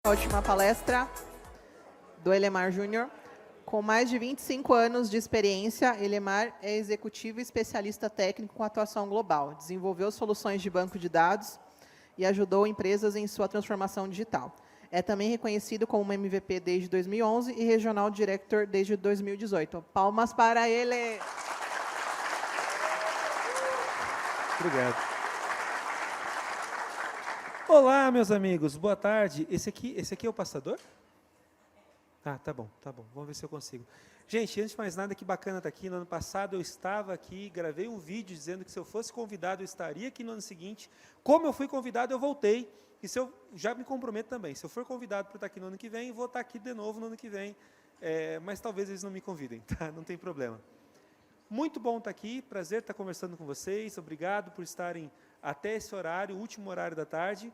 A última palestra do Elemar Júnior. Com mais de 25 anos de experiência, Elemar é executivo e especialista técnico com atuação global. Desenvolveu soluções de banco de dados e ajudou empresas em sua transformação digital. É também reconhecido como uma MVP desde 2011 e Regional Director desde 2018. Palmas para ele! Obrigado. Olá, meus amigos, boa tarde. Esse aqui é o passador? Ah, tá bom. Vamos ver se eu consigo. Gente, antes de mais nada, que bacana estar aqui. No ano passado eu estava aqui, gravei um vídeo dizendo que se eu fosse convidado eu estaria aqui no ano seguinte. Como eu fui convidado, eu voltei. E se eu já me comprometo também, se eu for convidado para estar aqui no ano que vem, vou estar aqui de novo no ano que vem. Mas talvez eles não me convidem, tá? Não tem problema. Muito bom estar aqui, prazer estar conversando com vocês. Obrigado por estarem até esse horário, o último horário da tarde.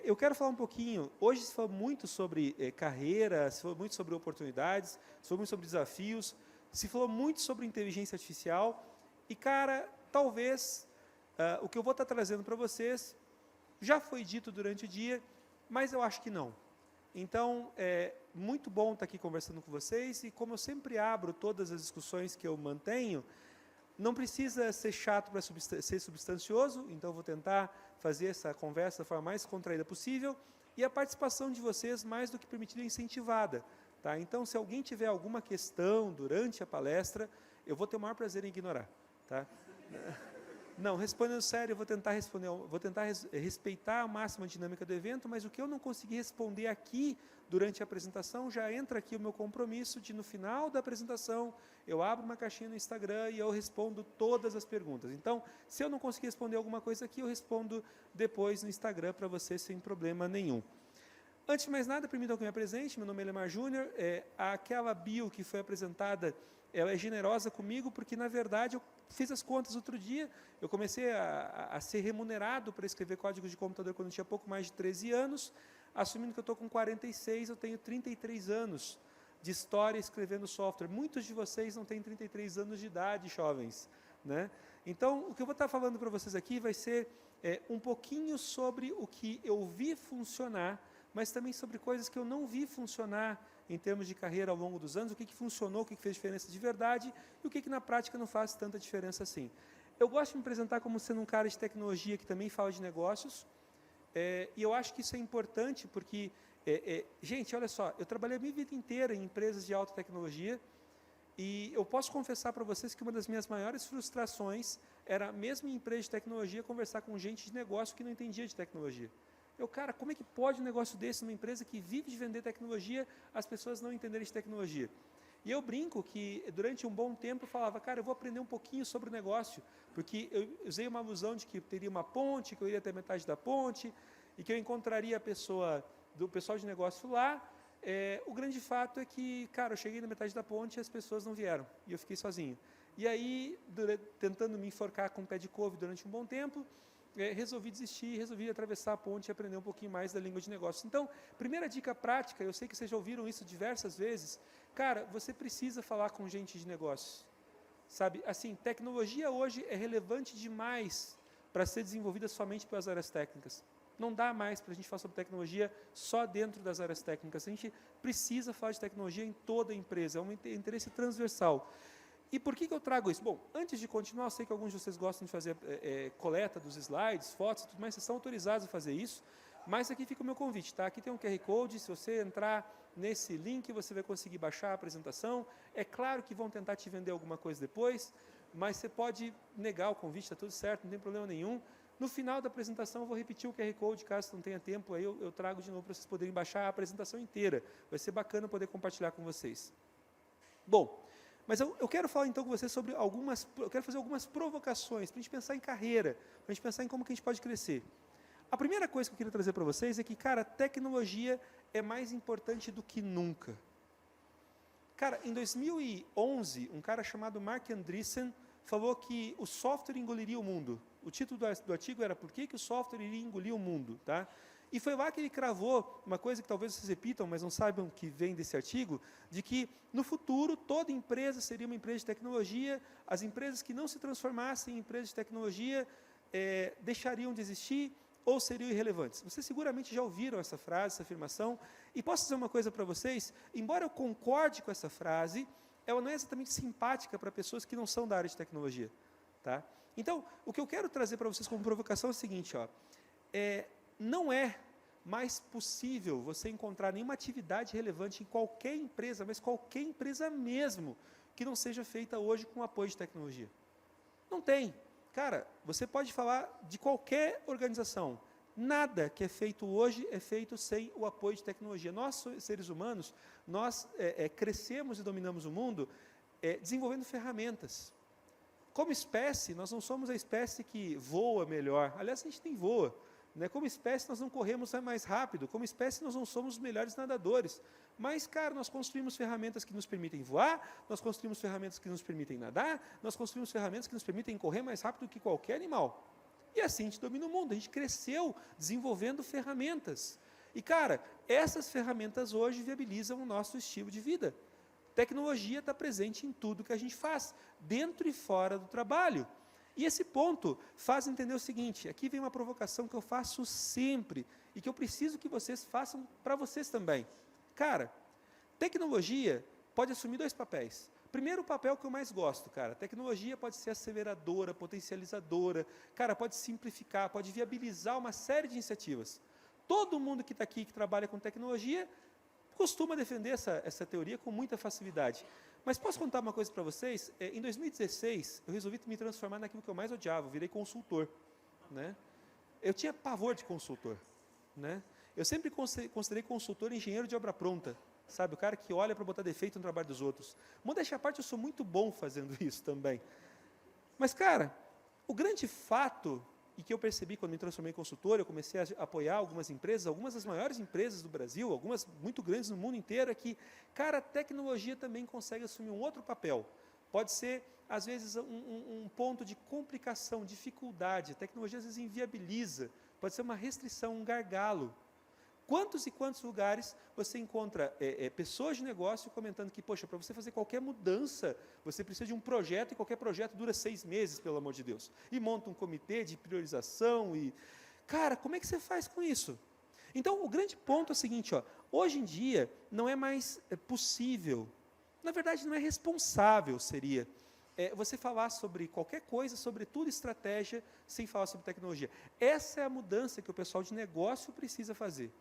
Eu quero falar um pouquinho, hoje se falou muito sobre carreira, se falou muito sobre oportunidades, se falou muito sobre desafios, se falou muito sobre inteligência artificial, e cara, talvez o que eu vou estar trazendo para vocês já foi dito durante o dia, mas eu acho que não. Então, é muito bom estar aqui conversando com vocês, e como eu sempre abro todas as discussões que eu mantenho, não precisa ser chato para ser substancioso, então vou tentar fazer essa conversa da forma mais contraída possível, e a participação de vocês, mais do que permitida, incentivada. Tá? Então, se alguém tiver alguma questão durante a palestra, eu vou ter o maior prazer em ignorar. Tá? Não, respondendo sério, eu vou tentar respeitar a máxima dinâmica do evento, mas o que eu não conseguir responder aqui durante a apresentação, já entra aqui o meu compromisso de, no final da apresentação, eu abro uma caixinha no Instagram e eu respondo todas as perguntas. Então, se eu não conseguir responder alguma coisa aqui, eu respondo depois no Instagram para você sem problema nenhum. Antes de mais nada, permitam que eu me apresente, meu nome é Elemar Júnior, aquela bio que foi apresentada, ela é generosa comigo, porque, na verdade, eu fiz as contas outro dia, eu comecei a ser remunerado para escrever código de computador quando eu tinha pouco mais de 13 anos, assumindo que eu estou com 46, eu tenho 33 anos de história escrevendo software. Muitos de vocês não têm 33 anos de idade, jovens. Né? Então, o que eu vou estar falando para vocês aqui vai ser um pouquinho sobre o que eu vi funcionar, mas também sobre coisas que eu não vi funcionar em termos de carreira ao longo dos anos, o que funcionou, o que fez diferença de verdade e o que na prática não faz tanta diferença assim. Eu gosto de me apresentar como sendo um cara de tecnologia que também fala de negócios, e eu acho que isso é importante porque, gente, olha só, eu trabalhei a minha vida inteira em empresas de alta tecnologia e eu posso confessar para vocês que uma das minhas maiores frustrações era, mesmo em empresa de tecnologia, conversar com gente de negócio que não entendia de tecnologia. Cara, como é que pode um negócio desse numa empresa que vive de vender tecnologia, as pessoas não entenderem de tecnologia? E eu brinco que, durante um bom tempo, eu falava, cara, eu vou aprender um pouquinho sobre o negócio, porque eu usei uma ilusão de que teria uma ponte, que eu iria até metade da ponte, e que eu encontraria a pessoa, do pessoal de negócio lá. O grande fato é que, cara, eu cheguei na metade da ponte e as pessoas não vieram, e eu fiquei sozinho. E aí, tentando me enforcar com um pé de couve durante um bom tempo, resolvi desistir, resolvi atravessar a ponte e aprender um pouquinho mais da língua de negócios. Então, primeira dica prática, eu sei que vocês já ouviram isso diversas vezes, cara, você precisa falar com gente de negócios. Sabe, assim, tecnologia hoje é relevante demais para ser desenvolvida somente pelas áreas técnicas. Não dá mais para a gente falar sobre tecnologia só dentro das áreas técnicas. A gente precisa falar de tecnologia em toda a empresa, é um interesse transversal. E por que eu trago isso? Bom, antes de continuar, eu sei que alguns de vocês gostam de fazer coleta dos slides, fotos, tudo mais, vocês estão autorizados a fazer isso, mas aqui fica o meu convite, tá? Aqui tem um QR Code, se você entrar nesse link, você vai conseguir baixar a apresentação. É claro que vão tentar te vender alguma coisa depois, mas você pode negar o convite, está tudo certo, não tem problema nenhum. No final da apresentação, eu vou repetir o QR Code, caso não tenha tempo, aí eu trago de novo para vocês poderem baixar a apresentação inteira. Vai ser bacana poder compartilhar com vocês. Bom, mas eu quero falar então com vocês sobre eu quero fazer algumas provocações, para a gente pensar em carreira, para a gente pensar em como que a gente pode crescer. A primeira coisa que eu queria trazer para vocês é que, cara, tecnologia é mais importante do que nunca. Cara, em 2011, um cara chamado Mark Andreessen falou que o software engoliria o mundo. O título do artigo era Por que o software iria engolir o mundo? Tá? E foi lá que ele cravou uma coisa que talvez vocês repitam, mas não saibam que vem desse artigo, de que, no futuro, toda empresa seria uma empresa de tecnologia, as empresas que não se transformassem em empresas de tecnologia deixariam de existir, ou seriam irrelevantes? Vocês seguramente já ouviram essa frase, essa afirmação, e posso dizer uma coisa para vocês, embora eu concorde com essa frase, ela não é exatamente simpática para pessoas que não são da área de tecnologia. Tá? Então, o que eu quero trazer para vocês como provocação é o seguinte, ó, não é mais possível você encontrar nenhuma atividade relevante em qualquer empresa, mas qualquer empresa mesmo, que não seja feita hoje com apoio de tecnologia. Não tem. Cara, você pode falar de qualquer organização. Nada que é feito hoje é feito sem o apoio de tecnologia. Nós, seres humanos, nós crescemos e dominamos o mundo desenvolvendo ferramentas. Como espécie, nós não somos a espécie que voa melhor. Aliás, a gente nem voa. Né? Como espécie, nós não corremos mais rápido. Como espécie, nós não somos os melhores nadadores. Mas, cara, nós construímos ferramentas que nos permitem voar, nós construímos ferramentas que nos permitem nadar, nós construímos ferramentas que nos permitem correr mais rápido que qualquer animal. E assim a gente domina o mundo. A gente cresceu desenvolvendo ferramentas. E, cara, essas ferramentas hoje viabilizam o nosso estilo de vida. Tecnologia está presente em tudo que a gente faz, dentro e fora do trabalho. E esse ponto faz entender o seguinte, aqui vem uma provocação que eu faço sempre, e que eu preciso que vocês façam para vocês também. Cara, tecnologia pode assumir dois papéis. Primeiro, o papel que eu mais gosto, cara. Tecnologia pode ser aceleradora, potencializadora, cara, pode simplificar, pode viabilizar uma série de iniciativas. Todo mundo que está aqui, que trabalha com tecnologia, costuma defender essa teoria com muita facilidade. Mas posso contar uma coisa para vocês? Em 2016, eu resolvi me transformar naquilo que eu mais odiava, eu virei consultor. Né? Eu tinha pavor de consultor. Né? Eu sempre considerei consultor engenheiro de obra pronta. Sabe, o cara que olha para botar defeito no trabalho dos outros. Modéstia à parte, eu sou muito bom fazendo isso também. Mas, cara, o grande fato, e que eu percebi quando me transformei em consultor, eu comecei a apoiar algumas empresas, algumas das maiores empresas do Brasil, algumas muito grandes no mundo inteiro, é que, cara, a tecnologia também consegue assumir um outro papel. Pode ser, às vezes, um ponto de complicação, dificuldade. A tecnologia, às vezes, inviabiliza. Pode ser uma restrição, um gargalo. Quantos e quantos lugares você encontra pessoas de negócio comentando que, poxa, para você fazer qualquer mudança, você precisa de um projeto, e qualquer projeto dura 6 meses, pelo amor de Deus. E monta um comitê de priorização e... Cara, como é que você faz com isso? Então, o grande ponto é o seguinte, ó, hoje em dia, não é mais possível, na verdade, não é responsável, seria, você falar sobre qualquer coisa, sobretudo estratégia, sem falar sobre tecnologia. Essa é a mudança que o pessoal de negócio precisa fazer.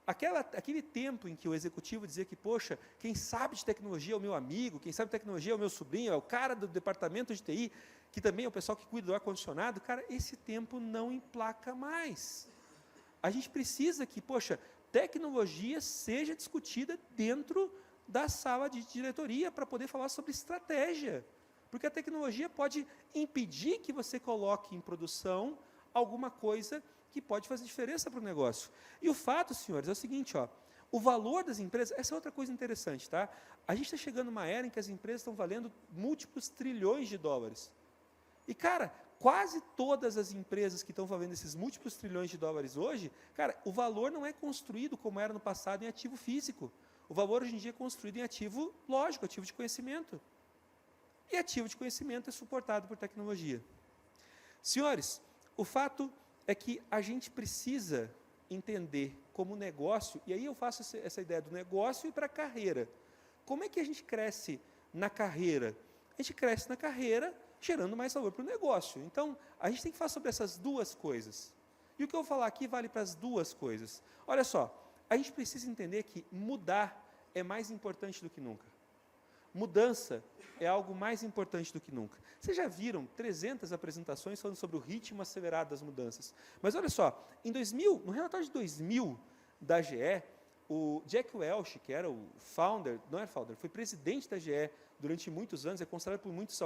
Aquele tempo em que o executivo dizia que, poxa, quem sabe de tecnologia é o meu amigo, quem sabe de tecnologia é o meu sobrinho, é o cara do departamento de TI, que também é o pessoal que cuida do ar-condicionado, cara, esse tempo não emplaca mais. A gente precisa que, poxa, tecnologia seja discutida dentro da sala de diretoria para poder falar sobre estratégia. Porque a tecnologia pode impedir que você coloque em produção alguma coisa que pode fazer diferença para o negócio. E o fato, senhores, é o seguinte, ó, o valor das empresas, essa é outra coisa interessante, tá? A gente está chegando numa era em que as empresas estão valendo múltiplos trilhões de dólares. E, cara, quase todas as empresas que estão valendo esses múltiplos trilhões de dólares hoje, cara, o valor não é construído como era no passado em ativo físico. O valor hoje em dia é construído em ativo lógico, ativo de conhecimento. E ativo de conhecimento é suportado por tecnologia. Senhores, o fato é que a gente precisa entender como negócio, e aí eu faço essa ideia do negócio e para a carreira. Como é que a gente cresce na carreira? A gente cresce na carreira gerando mais valor para o negócio. Então, a gente tem que falar sobre essas duas coisas. E o que eu vou falar aqui vale para as duas coisas. Olha só, a gente precisa entender que mudar é mais importante do que nunca. Mudança é algo mais importante do que nunca. Vocês já viram 300 apresentações falando sobre o ritmo acelerado das mudanças. Mas olha só, em 2000, no relatório de 2000 da GE, o Jack Welch, que era o founder, não era founder, foi presidente da GE durante muitos anos, é considerado por muitos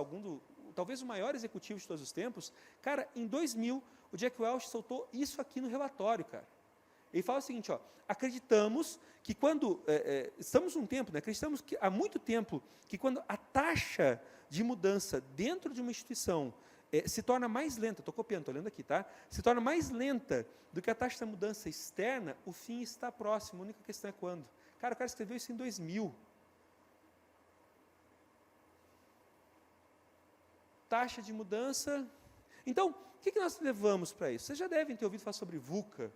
talvez o maior executivo de todos os tempos. Cara, em 2000, o Jack Welch soltou isso aqui no relatório, cara. Ele fala o seguinte, ó, acreditamos que quando, estamos num tempo, né, acreditamos que há muito tempo, que quando a taxa de mudança dentro de uma instituição se torna mais lenta, estou copiando, estou lendo aqui, tá? Se torna mais lenta do que a taxa de mudança externa, o fim está próximo, a única questão é quando. Cara, o cara escreveu isso em 2000. Taxa de mudança... Então, o que nós levamos para isso? Vocês já devem ter ouvido falar sobre VUCA,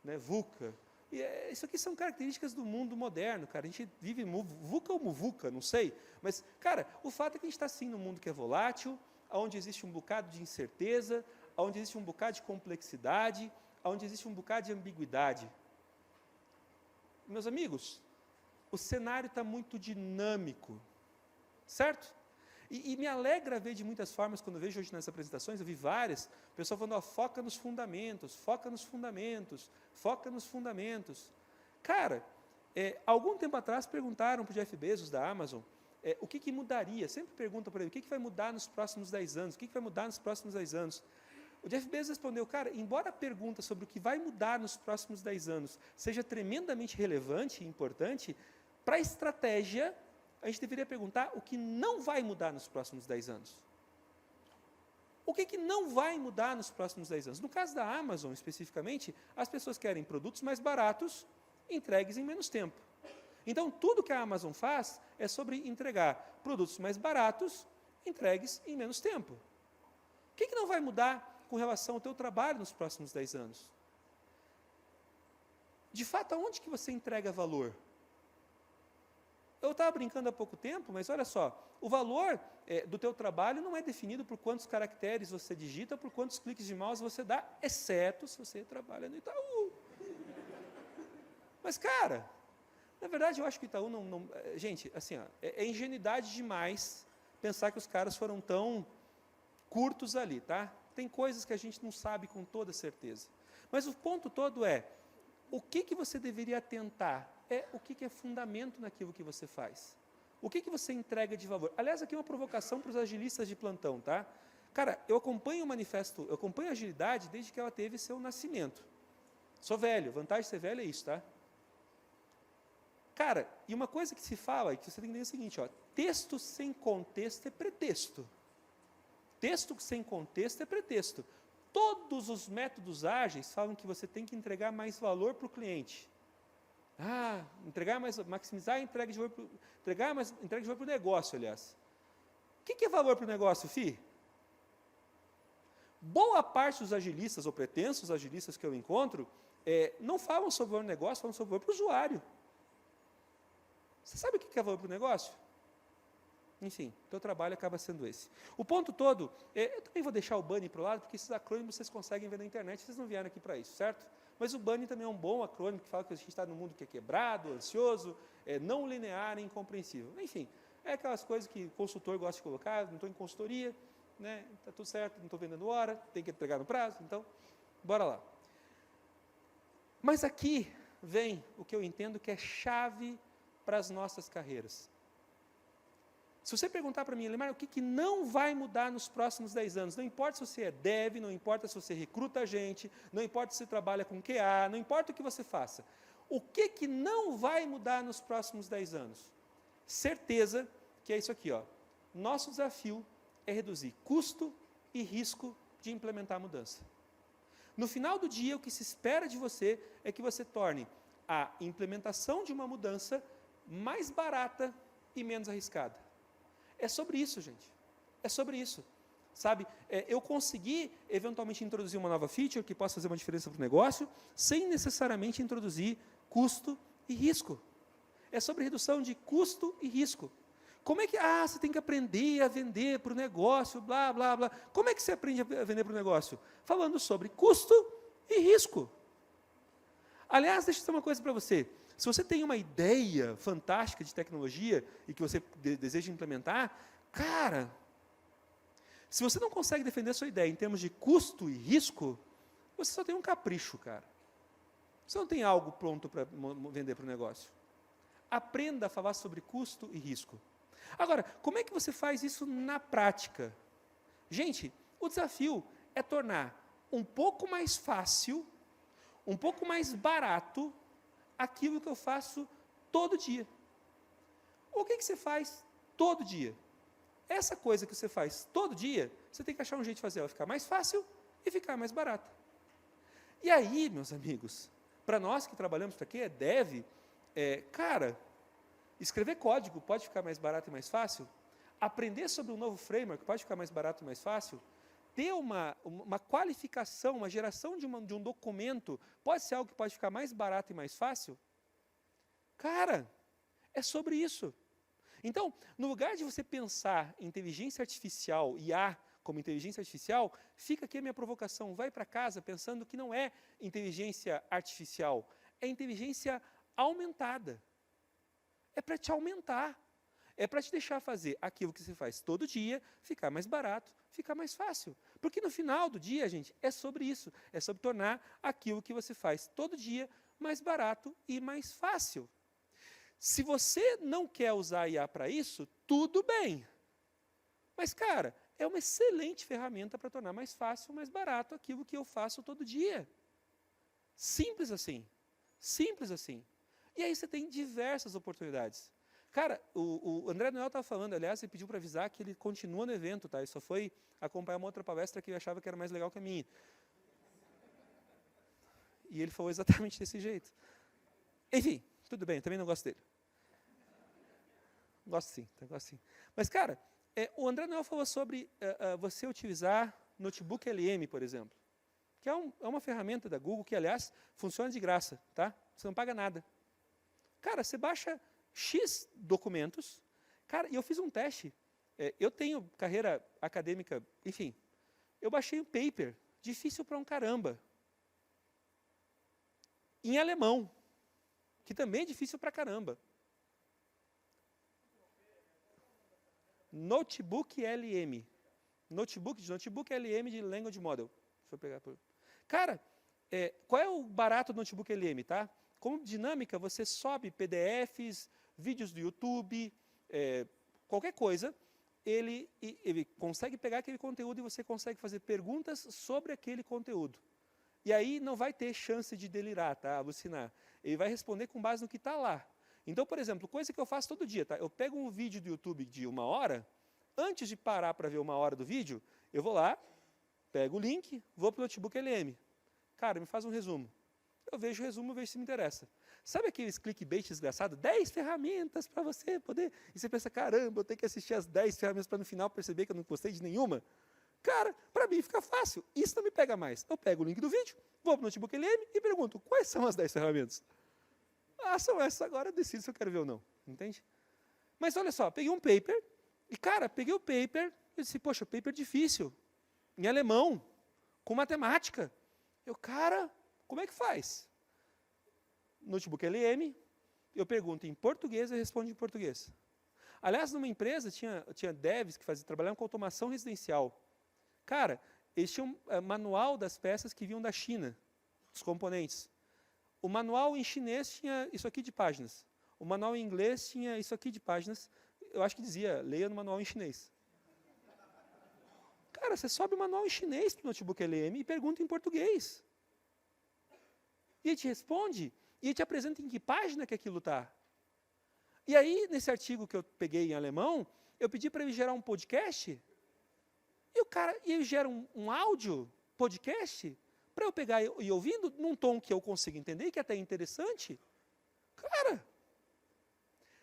né? VUCA. E isso aqui são características do mundo moderno, cara. A gente vive VUCA ou MUVUCA, não sei. Mas, cara, o fato é que a gente está sim num mundo que é volátil, onde existe um bocado de incerteza, onde existe um bocado de complexidade, onde existe um bocado de ambiguidade. Meus amigos, o cenário está muito dinâmico, certo? E me alegra ver de muitas formas, quando eu vejo hoje nas apresentações, eu vi várias, o pessoal falando, ó, foca nos fundamentos, foca nos fundamentos, foca nos fundamentos. Cara, algum tempo atrás perguntaram para o Jeff Bezos, da Amazon, o que mudaria, sempre perguntam para ele, o que vai mudar nos próximos 10 anos, o que vai mudar nos próximos 10 anos? O Jeff Bezos respondeu, cara, embora a pergunta sobre o que vai mudar nos próximos 10 anos seja tremendamente relevante e importante, para a estratégia, a gente deveria perguntar o que não vai mudar nos próximos 10 anos. O que não vai mudar nos próximos 10 anos? No caso da Amazon, especificamente, as pessoas querem produtos mais baratos, entregues em menos tempo. Então, tudo que a Amazon faz é sobre entregar produtos mais baratos, entregues em menos tempo. O que não vai mudar com relação ao teu trabalho nos próximos 10 anos? De fato, aonde que você entrega valor? Eu estava brincando há pouco tempo, mas olha só, o valor do teu trabalho não é definido por quantos caracteres você digita, por quantos cliques de mouse você dá, exceto se você trabalha no Itaú. Mas, cara, na verdade, eu acho que o Itaú não gente, assim, ó, é ingenuidade demais pensar que os caras foram tão curtos ali, tá? Tem coisas que a gente não sabe com toda certeza. Mas o ponto todo é, o que você deveria atentar é o que é fundamento naquilo que você faz. O que você entrega de valor. Aliás, aqui é uma provocação para os agilistas de plantão, tá? Cara, eu acompanho o manifesto, eu acompanho a agilidade desde que ela teve seu nascimento. Sou velho, vantagem de ser velho é isso, tá? Cara, e uma coisa que se fala, e que você tem que entender é o seguinte, ó, texto sem contexto é pretexto. Texto sem contexto é pretexto. Todos os métodos ágeis falam que você tem que entregar mais valor para o cliente. Maximizar a entrega de valor, entrega de valor para o negócio, aliás. O que é valor para o negócio, fi? Boa parte dos agilistas, ou pretensos agilistas que eu encontro, não falam sobre valor no negócio, falam sobre valor para o usuário. Você sabe o que é valor para o negócio? Enfim, o teu trabalho acaba sendo esse. O ponto todo, eu também vou deixar o Bunny para o lado, porque esses acrônimos vocês conseguem ver na internet, vocês não vieram aqui para isso, certo? Mas o Bunny também é um bom acrônimo, que fala que a gente está num mundo que é quebrado, ansioso, não linear e incompreensível. Enfim, é aquelas coisas que o consultor gosta de colocar, não estou em consultoria, né? Está tudo certo, não estou vendendo hora, tem que entregar no prazo, então, bora lá. Mas aqui vem o que eu entendo que é chave para as nossas carreiras. Se você perguntar para mim, Lemar, o que não vai mudar nos próximos 10 anos? Não importa se você é dev, não importa se você recruta gente, não importa se você trabalha com QA, não importa o que você faça. O que não vai mudar nos próximos 10 anos? Certeza que é isso aqui, ó. Nosso desafio é reduzir custo e risco de implementar a mudança. No final do dia, o que se espera de você é que você torne a implementação de uma mudança mais barata e menos arriscada. É sobre isso, gente. É sobre isso. Sabe? Eu consegui, eventualmente, introduzir uma nova feature que possa fazer uma diferença para o negócio, sem necessariamente introduzir custo e risco. É sobre redução de custo e risco. Como é que, você tem que aprender a vender para o negócio, blá, blá, blá. Como é que você aprende a vender para o negócio? Falando sobre custo e risco. Aliás, deixa eu dizer uma coisa para você. Se você tem uma ideia fantástica de tecnologia e que você deseja implementar, cara, se você não consegue defender a sua ideia em termos de custo e risco, você só tem um capricho, cara. Você não tem algo pronto para vender para o negócio. Aprenda a falar sobre custo e risco. Agora, como é que você faz isso na prática? Gente, o desafio é tornar um pouco mais fácil, um pouco mais barato, aquilo que eu faço todo dia. O que você faz todo dia? Essa coisa que você faz todo dia, você tem que achar um jeito de fazer ela ficar mais fácil e ficar mais barata. E aí, meus amigos, para nós que trabalhamos para quê? É dev, cara, escrever código pode ficar mais barato e mais fácil, aprender sobre um novo framework pode ficar mais barato e mais fácil, ter uma qualificação, uma geração de um documento, pode ser algo que pode ficar mais barato e mais fácil? Cara, é sobre isso. Então, no lugar de você pensar em inteligência artificial, IA, como inteligência artificial, fica aqui a minha provocação. Vai para casa pensando que não é inteligência artificial, é inteligência aumentada. É para te aumentar. É para te deixar fazer aquilo que você faz todo dia, ficar mais barato, ficar mais fácil. Porque no final do dia, gente, é sobre isso. É sobre tornar aquilo que você faz todo dia mais barato e mais fácil. Se você não quer usar a IA para isso, tudo bem. Mas, cara, é uma excelente ferramenta para tornar mais fácil, mais barato aquilo que eu faço todo dia. Simples assim. Simples assim. E aí você tem diversas oportunidades. Cara, o André Noel estava falando, aliás, ele pediu para avisar que ele continua no evento, tá? Ele só foi acompanhar uma outra palestra que eu achava que era mais legal que a minha. E ele falou exatamente desse jeito. Enfim, tudo bem, eu também não gosto dele. Gosto sim, gosto sim. Mas, cara, o André Noel falou sobre você utilizar Notebook LM, por exemplo, que é uma ferramenta da Google que, aliás, funciona de graça, tá? Você não paga nada. Cara, você baixa X documentos. Cara, e eu fiz um teste. Eu tenho carreira acadêmica, enfim. Eu baixei um paper, difícil para um caramba. Em alemão, que também é difícil para caramba. Notebook LM. Notebook LM de Language Model. Deixa eu pegar por... Cara, qual é o barato do Notebook LM, tá? Como dinâmica, você sobe PDFs, vídeos do YouTube, qualquer coisa, ele consegue pegar aquele conteúdo e você consegue fazer perguntas sobre aquele conteúdo. E aí não vai ter chance de delirar, tá? Alucinar. Ele vai responder com base no que está lá. Então, por exemplo, coisa que eu faço todo dia, tá? Eu pego um vídeo do YouTube de 1 hora, antes de parar para ver 1 hora do vídeo, eu vou lá, pego o link, vou para o Notebook LM. Cara, me faz um resumo. Eu vejo o resumo, vejo se me interessa. Sabe aqueles clickbait desgraçado? 10 ferramentas para você poder... E você pensa, caramba, eu tenho que assistir as 10 ferramentas para no final perceber que eu não gostei de nenhuma? Cara, para mim fica fácil. Isso não me pega mais. Eu pego o link do vídeo, vou para o Notebook LM e pergunto, quais são as 10 ferramentas? Ah, são essas, agora eu decido se eu quero ver ou não. Entende? Mas olha só, peguei um paper, e cara, peguei o paper, e disse, poxa, paper difícil, em alemão, com matemática. Cara, como é que faz? Notebook LM, eu pergunto em português e responde em português. Aliás, numa empresa, tinha devs que trabalhavam com automação residencial. Cara, eles tinham manual das peças que vinham da China, os componentes. O manual em chinês tinha isso aqui de páginas. O manual em inglês tinha isso aqui de páginas. Eu acho que dizia, leia no manual em chinês. Cara, você sobe o manual em chinês para o Notebook LM e pergunta em português. E ele te responde, e ele te apresenta em que página que aquilo está. E aí, nesse artigo que eu peguei em alemão, eu pedi para ele gerar um podcast, e ele gera um áudio podcast, para eu pegar e ouvindo num tom que eu consiga entender, que é até interessante. Cara,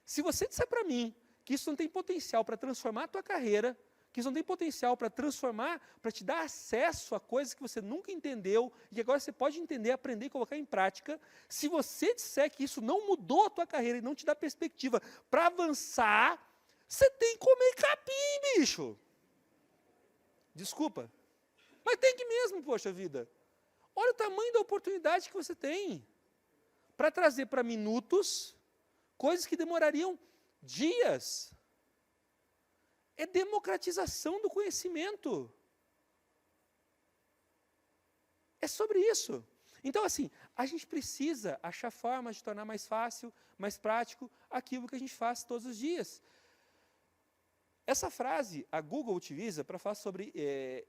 se você disser para mim que isso não tem potencial para transformar a tua carreira, que isso não tem potencial para transformar, para te dar acesso a coisas que você nunca entendeu, e que agora você pode entender, aprender e colocar em prática, se você disser que isso não mudou a tua carreira e não te dá perspectiva para avançar, você tem que comer capim, bicho. Desculpa. Mas tem que mesmo, poxa vida. Olha o tamanho da oportunidade que você tem para trazer para minutos coisas que demorariam dias. É democratização do conhecimento. É sobre isso. Então, assim, a gente precisa achar formas de tornar mais fácil, mais prático, aquilo que a gente faz todos os dias. Essa frase a Google utiliza para falar sobre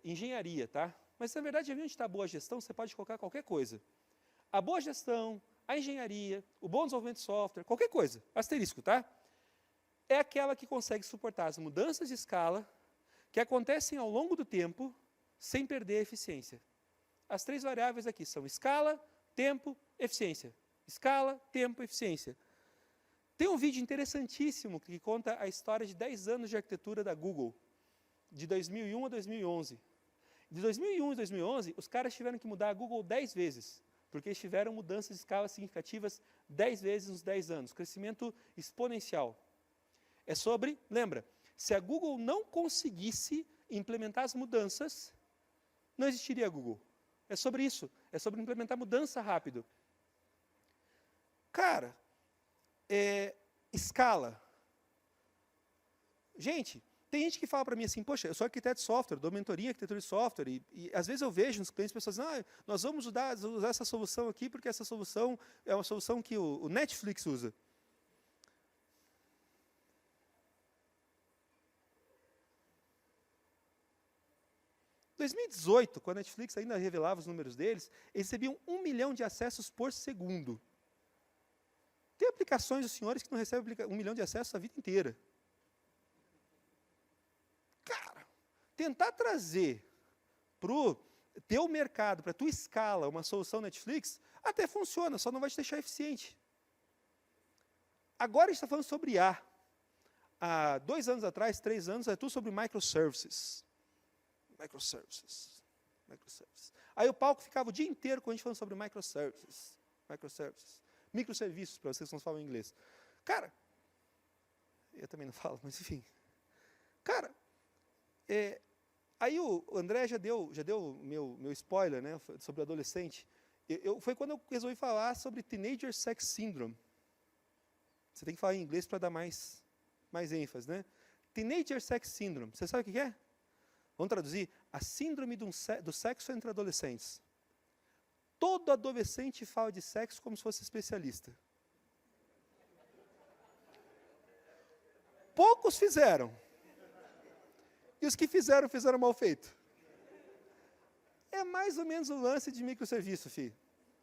engenharia, tá? Mas, na verdade, onde está a boa gestão, você pode colocar qualquer coisa. A boa gestão, a engenharia, o bom desenvolvimento de software, qualquer coisa, asterisco, tá? É aquela que consegue suportar as mudanças de escala que acontecem ao longo do tempo sem perder a eficiência. As 3 variáveis aqui são escala, tempo, eficiência. Escala, tempo, eficiência. Tem um vídeo interessantíssimo que conta a história de 10 anos de arquitetura da Google, de 2001 a 2011. De 2001 e 2011, os caras tiveram que mudar a Google 10 vezes, porque eles tiveram mudanças de escala significativas 10 vezes nos 10 anos, crescimento exponencial. É sobre, lembra, se a Google não conseguisse implementar as mudanças, não existiria a Google. É sobre isso, é sobre implementar mudança rápido. Cara, escala. Gente, tem gente que fala para mim assim, poxa, eu sou arquiteto de software, dou mentoria em arquitetura de software, e às vezes eu vejo nos clientes pessoas dizendo, nós vamos usar essa solução aqui, porque essa solução é uma solução que o Netflix usa. Em 2018, quando a Netflix ainda revelava os números deles, eles recebiam 1 milhão de acessos por segundo. Tem aplicações dos senhores que não recebem 1 milhão de acessos a vida inteira. Cara, tentar trazer para o teu mercado, para a tua escala, uma solução Netflix, até funciona, só não vai te deixar eficiente. Agora a gente está falando sobre IA. Há 2 anos atrás, 3 anos, é tudo sobre microservices. Microservices. Aí o palco ficava o dia inteiro com a gente falando sobre microservices. Microserviços, para vocês que não falam inglês. Cara, eu também não falo, mas enfim. Cara, aí o André já deu meu spoiler, né, sobre o adolescente. Foi quando eu resolvi falar sobre Teenager Sex Syndrome. Você tem que falar em inglês para dar mais ênfase, né? Teenager Sex Syndrome. Você sabe o que é? Vamos traduzir? A síndrome do sexo entre adolescentes. Todo adolescente fala de sexo como se fosse especialista. Poucos fizeram. E os que fizeram mal feito. É mais ou menos o lance de microserviço, filho.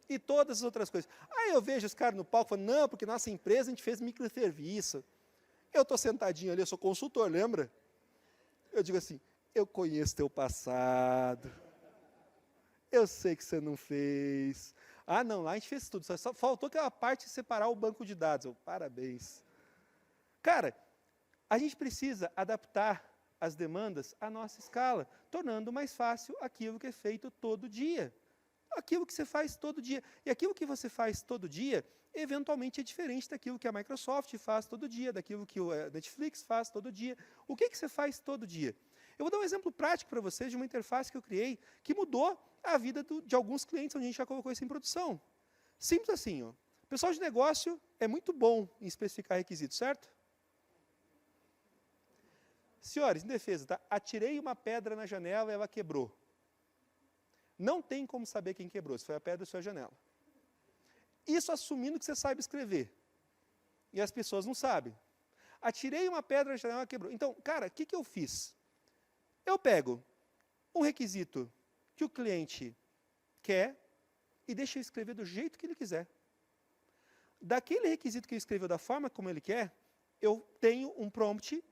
E todas as outras coisas. Aí eu vejo os caras no palco falando, não, porque nossa empresa a gente fez microserviço. Eu estou sentadinho ali, eu sou consultor, lembra? Eu digo assim, eu conheço teu passado. Eu sei que você não fez. Ah, não, lá a gente fez tudo. Só faltou aquela parte de separar o banco de dados. Parabéns. Cara, a gente precisa adaptar as demandas à nossa escala, tornando mais fácil aquilo que é feito todo dia. Aquilo que você faz todo dia. E aquilo que você faz todo dia, eventualmente é diferente daquilo que a Microsoft faz todo dia, daquilo que a Netflix faz todo dia. O que você faz todo dia? Eu vou dar um exemplo prático para vocês de uma interface que eu criei, que mudou a vida de alguns clientes, onde a gente já colocou isso em produção. Simples assim, ó. O pessoal de negócio é muito bom em especificar requisitos, certo? Senhores, em defesa, tá? Atirei uma pedra na janela e ela quebrou. Não tem como saber quem quebrou, se foi a pedra ou se foi a janela. Isso assumindo que você sabe escrever. E as pessoas não sabem. Atirei uma pedra na janela e quebrou. Então, cara, o que eu fiz? Eu pego um requisito que o cliente quer e deixo ele escrever do jeito que ele quiser. Daquele requisito que ele escreveu da forma como ele quer, eu tenho um prompt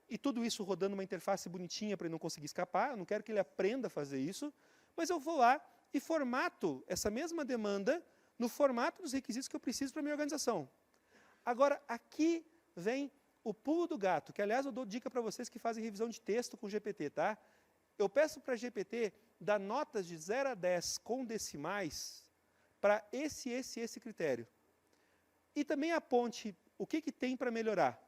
e tudo isso rodando uma interface bonitinha para ele não conseguir escapar. Eu não quero que ele aprenda a fazer isso, mas eu vou lá e formato essa mesma demanda no formato dos requisitos que eu preciso para a minha organização. Agora, aqui vem o pulo do gato, que, aliás, eu dou dica para vocês que fazem revisão de texto com GPT, tá? Eu peço para a GPT dar notas de 0 a 10 com decimais para esse critério. E também aponte o que tem para melhorar.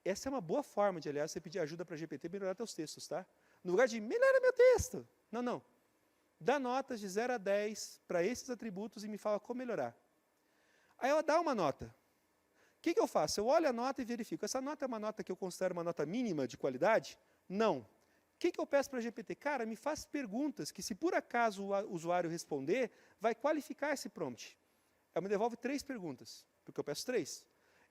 Essa é uma boa forma de, aliás, você pedir ajuda para a GPT melhorar seus textos, tá? No lugar de, melhora meu texto. Não. Dá notas de 0 a 10 para esses atributos e me fala como melhorar. Aí ela dá uma nota. O que eu faço? Eu olho a nota e verifico. Essa nota é uma nota que eu considero uma nota mínima de qualidade? Não. O que eu peço para a GPT? Cara, me faz perguntas que, se por acaso o usuário responder, vai qualificar esse prompt. Ela me devolve 3 perguntas, porque eu peço 3.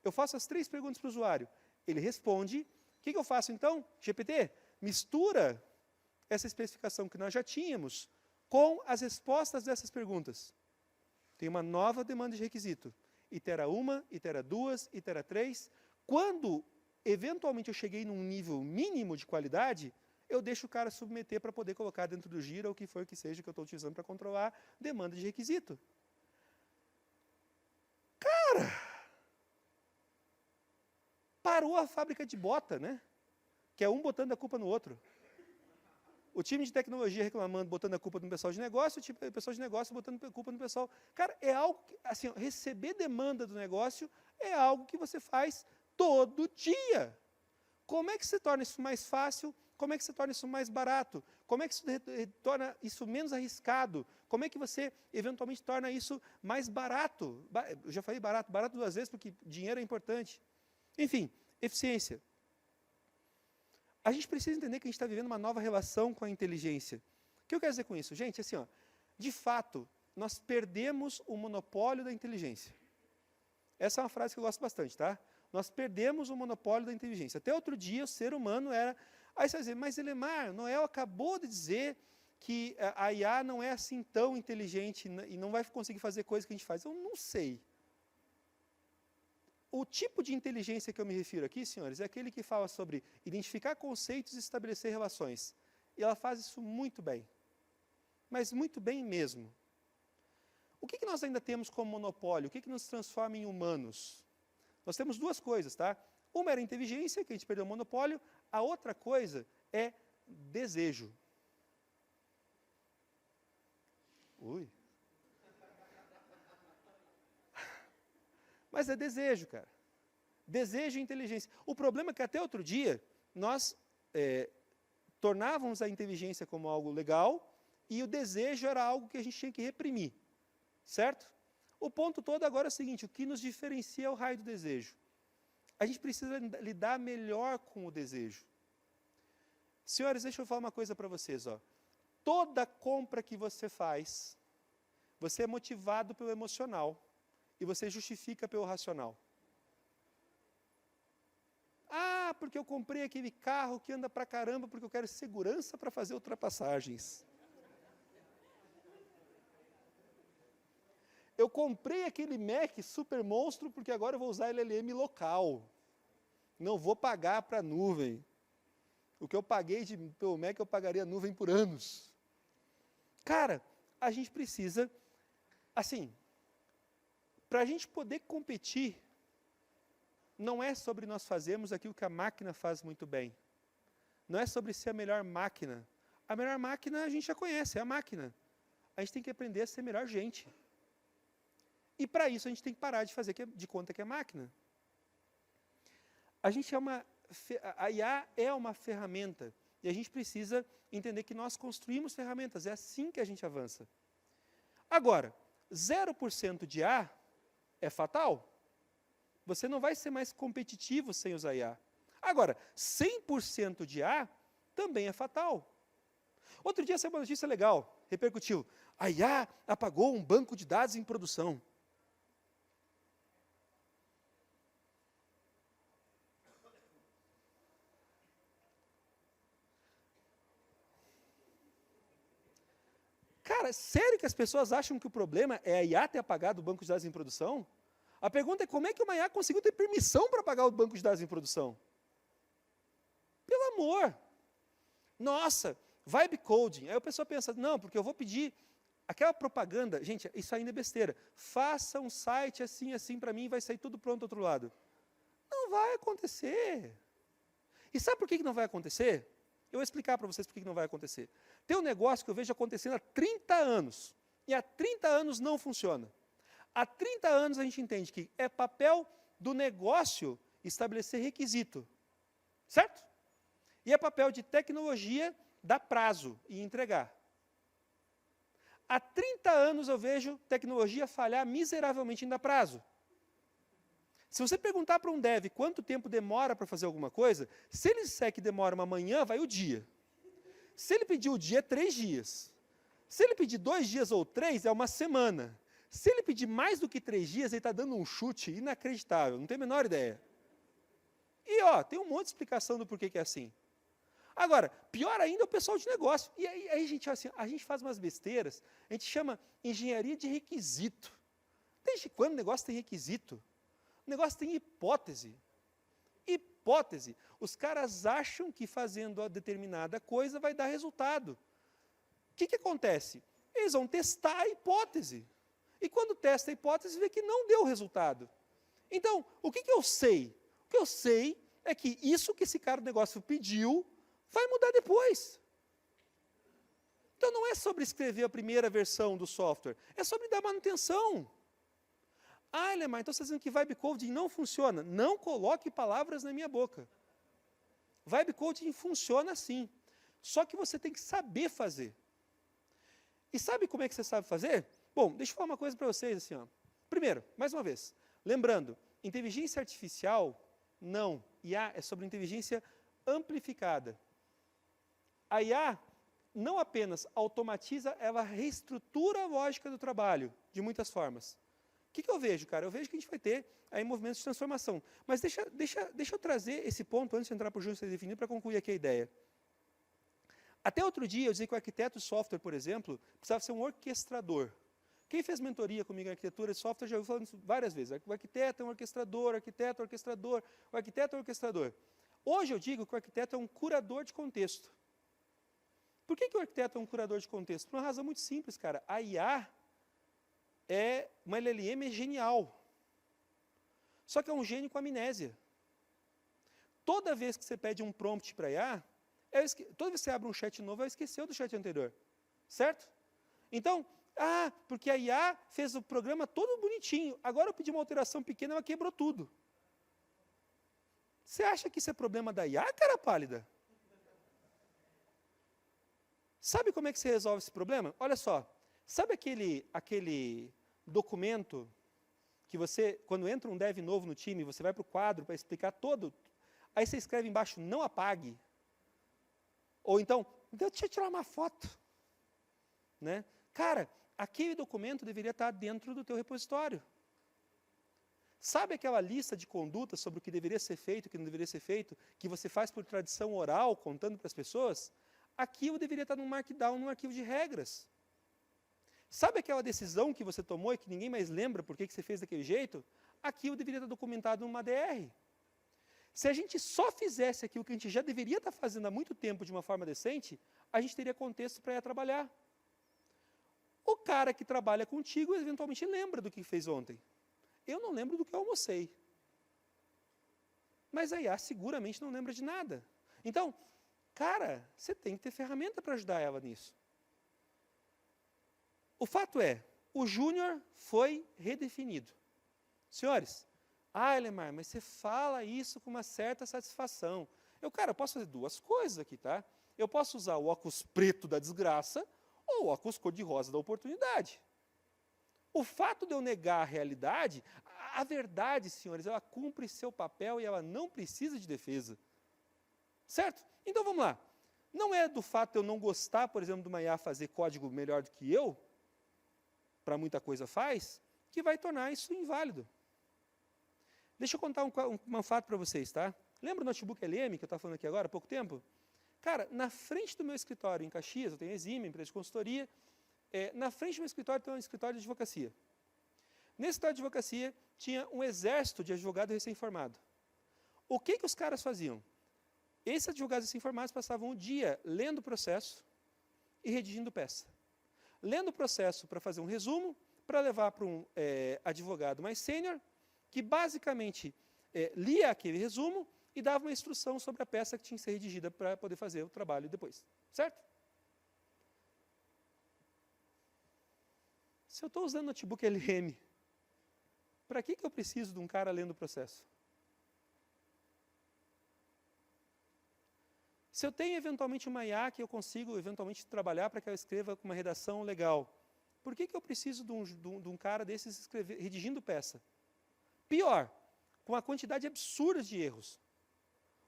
Eu faço as 3 perguntas para o usuário. Ele responde. O que eu faço então? GPT, mistura essa especificação que nós já tínhamos com as respostas dessas perguntas. Tem uma nova demanda de requisito. Itera 1, itera 2, itera 3. Quando, eventualmente, eu cheguei num nível mínimo de qualidade, eu deixo o cara submeter para poder colocar dentro do Gira ou o que for que seja que eu estou utilizando para controlar demanda de requisito. Cara, parou a fábrica de bota, né? Que é um botando a culpa no outro. O time de tecnologia reclamando, botando a culpa no pessoal de negócio, o pessoal de negócio botando a culpa no pessoal. Cara, é algo, assim, ó, receber demanda do negócio é algo que você faz todo dia. Como é que você torna isso mais fácil? Como é que você torna isso mais barato? Como é que você torna isso menos arriscado? Como é que você, eventualmente, torna isso mais barato? Eu já falei barato 2 vezes, porque dinheiro é importante. Enfim, eficiência. A gente precisa entender que a gente está vivendo uma nova relação com a inteligência. O que eu quero dizer com isso? Gente, assim, ó, de fato, nós perdemos o monopólio da inteligência. Essa é uma frase que eu gosto bastante, tá? Nós perdemos o monopólio da inteligência. Até outro dia, o ser humano era... Aí você vai dizer, mas Elemar, Noel acabou de dizer que a IA não é assim tão inteligente e não vai conseguir fazer coisas que a gente faz. Eu não sei. O tipo de inteligência que eu me refiro aqui, senhores, é aquele que fala sobre identificar conceitos e estabelecer relações. E ela faz isso muito bem. Mas muito bem mesmo. O que nós ainda temos como monopólio? O que nos transforma em humanos? Nós temos 2 coisas, tá? Uma era a inteligência, que a gente perdeu o monopólio. A outra coisa é desejo. Ui. Mas é desejo, cara. Desejo e inteligência. O problema é que até outro dia, nós tornávamos a inteligência como algo legal e o desejo era algo que a gente tinha que reprimir. Certo? O ponto todo agora é o seguinte, o que nos diferencia é o raio do desejo. A gente precisa lidar melhor com o desejo. Senhores, deixa eu falar uma coisa para vocês. Ó. Toda compra que você faz, você é motivado pelo emocional e você justifica pelo racional. Ah, porque eu comprei aquele carro que anda pra caramba porque eu quero segurança para fazer ultrapassagens. Eu comprei aquele Mac super monstro porque agora eu vou usar LLM local. Não vou pagar para a nuvem. O que eu paguei pelo Mac, eu pagaria a nuvem por anos. Cara, a gente precisa, assim, para a gente poder competir, não é sobre nós fazermos aquilo que a máquina faz muito bem. Não é sobre ser a melhor máquina. A melhor máquina a gente já conhece, é a máquina. A gente tem que aprender a ser melhor gente. E para isso a gente tem que parar de fazer de conta que é máquina. A IA é uma ferramenta e a gente precisa entender que nós construímos ferramentas, é assim que a gente avança. Agora, 0% de IA é fatal. Você não vai ser mais competitivo sem usar IA. Agora, 100% de IA também é fatal. Outro dia saiu uma notícia legal, repercutiu. A IA apagou um banco de dados em produção. Cara, sério que as pessoas acham que o problema é a IA ter apagado o banco de dados em produção? A pergunta é como é que uma IA conseguiu ter permissão para apagar o banco de dados em produção? Pelo amor! Nossa, vibe coding. Aí a pessoa pensa, não, porque eu vou pedir aquela propaganda. Gente, isso ainda é besteira. Faça um site assim, assim para mim e vai sair tudo pronto do outro lado. Não vai acontecer. E sabe por que não vai acontecer? Eu vou explicar para vocês por que não vai acontecer. Tem um negócio que eu vejo acontecendo há 30 anos. E há 30 anos não funciona. Há 30 anos a gente entende que é papel do negócio estabelecer requisito. Certo? E é papel de tecnologia dar prazo e entregar. Há 30 anos eu vejo tecnologia falhar miseravelmente em dar prazo. Se você perguntar para um dev quanto tempo demora para fazer alguma coisa, se ele disser que demora uma manhã, vai o dia. Se ele pedir o dia, é 3 dias. Se ele pedir 2 dias ou 3, é uma semana. Se ele pedir mais do que 3 dias, ele está dando um chute inacreditável, não tem a menor ideia. E ó, tem um monte de explicação do porquê que é assim. Agora, pior ainda é o pessoal de negócio. E aí gente, assim, a gente faz umas besteiras, a gente chama engenharia de requisito. Desde quando o negócio tem requisito? O negócio tem hipótese. Hipótese. Os caras acham que fazendo a determinada coisa vai dar resultado. O que acontece? Eles vão testar a hipótese. E quando testa a hipótese, vê que não deu resultado. Então, o que eu sei? O que eu sei é que isso que esse cara do negócio pediu vai mudar depois. Então não é sobre escrever a primeira versão do software, é sobre dar manutenção. Ah, Elemar, então você está dizendo que Vibe Coding não funciona? Não coloque palavras na minha boca. Vibe Coding funciona sim, só que você tem que saber fazer. E sabe como é que você sabe fazer? Bom, deixa eu falar uma coisa para vocês assim, ó. Primeiro, mais uma vez, lembrando, inteligência artificial, não. IA é sobre inteligência amplificada. A IA não apenas automatiza, ela reestrutura a lógica do trabalho, de muitas formas. O que eu vejo, cara? Eu vejo que a gente vai ter aí movimentos de transformação. Mas deixa eu trazer esse ponto, antes de entrar para o Júnior ser definido, para concluir aqui a ideia. Até outro dia, eu dizia que o arquiteto de software, por exemplo, precisava ser um orquestrador. Quem fez mentoria comigo em arquitetura de software já ouviu falando isso várias vezes. O arquiteto é um orquestrador, arquiteto é orquestrador, o arquiteto é orquestrador. Hoje eu digo que o arquiteto é um curador de contexto. Por que o arquiteto é um curador de contexto? Por uma razão muito simples, cara. A IA uma LLM é genial. Só que é um gênio com amnésia. Toda vez que você pede um prompt para a IA, toda vez que você abre um chat novo, ela esqueceu do chat anterior. Certo? Então, porque a IA fez o programa todo bonitinho. Agora eu pedi uma alteração pequena, ela quebrou tudo. Você acha que isso é problema da IA, cara pálida? Sabe como é que você resolve esse problema? Olha só, sabe aquele documento que você, quando entra um dev novo no time, você vai para o quadro para explicar todo, aí você escreve embaixo, não apague. Ou então, deixa eu tirar uma foto. Né? Cara, aquele documento deveria estar dentro do teu repositório. Sabe aquela lista de condutas sobre o que deveria ser feito e o que não deveria ser feito, que você faz por tradição oral, contando para as pessoas? Aquilo deveria estar num markdown, num arquivo de regras. Sabe aquela decisão que você tomou e que ninguém mais lembra por que você fez daquele jeito? Aquilo deveria estar documentado numa DR. Se a gente só fizesse aquilo que a gente já deveria estar fazendo há muito tempo de uma forma decente, a gente teria contexto para ir trabalhar. O cara que trabalha contigo eventualmente lembra do que fez ontem. Eu não lembro do que eu almocei. Mas a IA seguramente não lembra de nada. Então, cara, você tem que ter ferramenta para ajudar ela nisso. O fato é, o Júnior foi redefinido. Senhores, Elemar, mas você fala isso com uma certa satisfação. Eu posso fazer duas coisas aqui, tá? Eu posso usar o óculos preto da desgraça ou o óculos cor-de-rosa da oportunidade. O fato de eu negar a realidade, a verdade, senhores, ela cumpre seu papel e ela não precisa de defesa. Certo? Então vamos lá. Não é do fato de eu não gostar, por exemplo, de uma IA fazer código melhor do que eu, para muita coisa faz, que vai tornar isso inválido. Deixa eu contar um fato para vocês, tá? Lembra o notebook LM que eu estava falando aqui agora, há pouco tempo? Cara, na frente do meu escritório em Caxias, eu tenho a Exime, empresa de consultoria, na frente do meu escritório tem um escritório de advocacia. Nesse escritório de advocacia tinha um exército de advogados recém-formados. O que os caras faziam? Esses advogados recém-formados passavam o dia lendo o processo e redigindo peça. Lendo o processo para fazer um resumo, para levar para um advogado mais sênior, que basicamente lia aquele resumo e dava uma instrução sobre a peça que tinha que ser redigida para poder fazer o trabalho depois. Certo? Se eu estou usando notebook LM, para que eu preciso de um cara lendo o processo? Se eu tenho eventualmente uma IA que eu consigo eventualmente trabalhar para que ela escreva com uma redação legal, por que eu preciso de um cara desses redigindo peça? Pior, com a quantidade absurda de erros.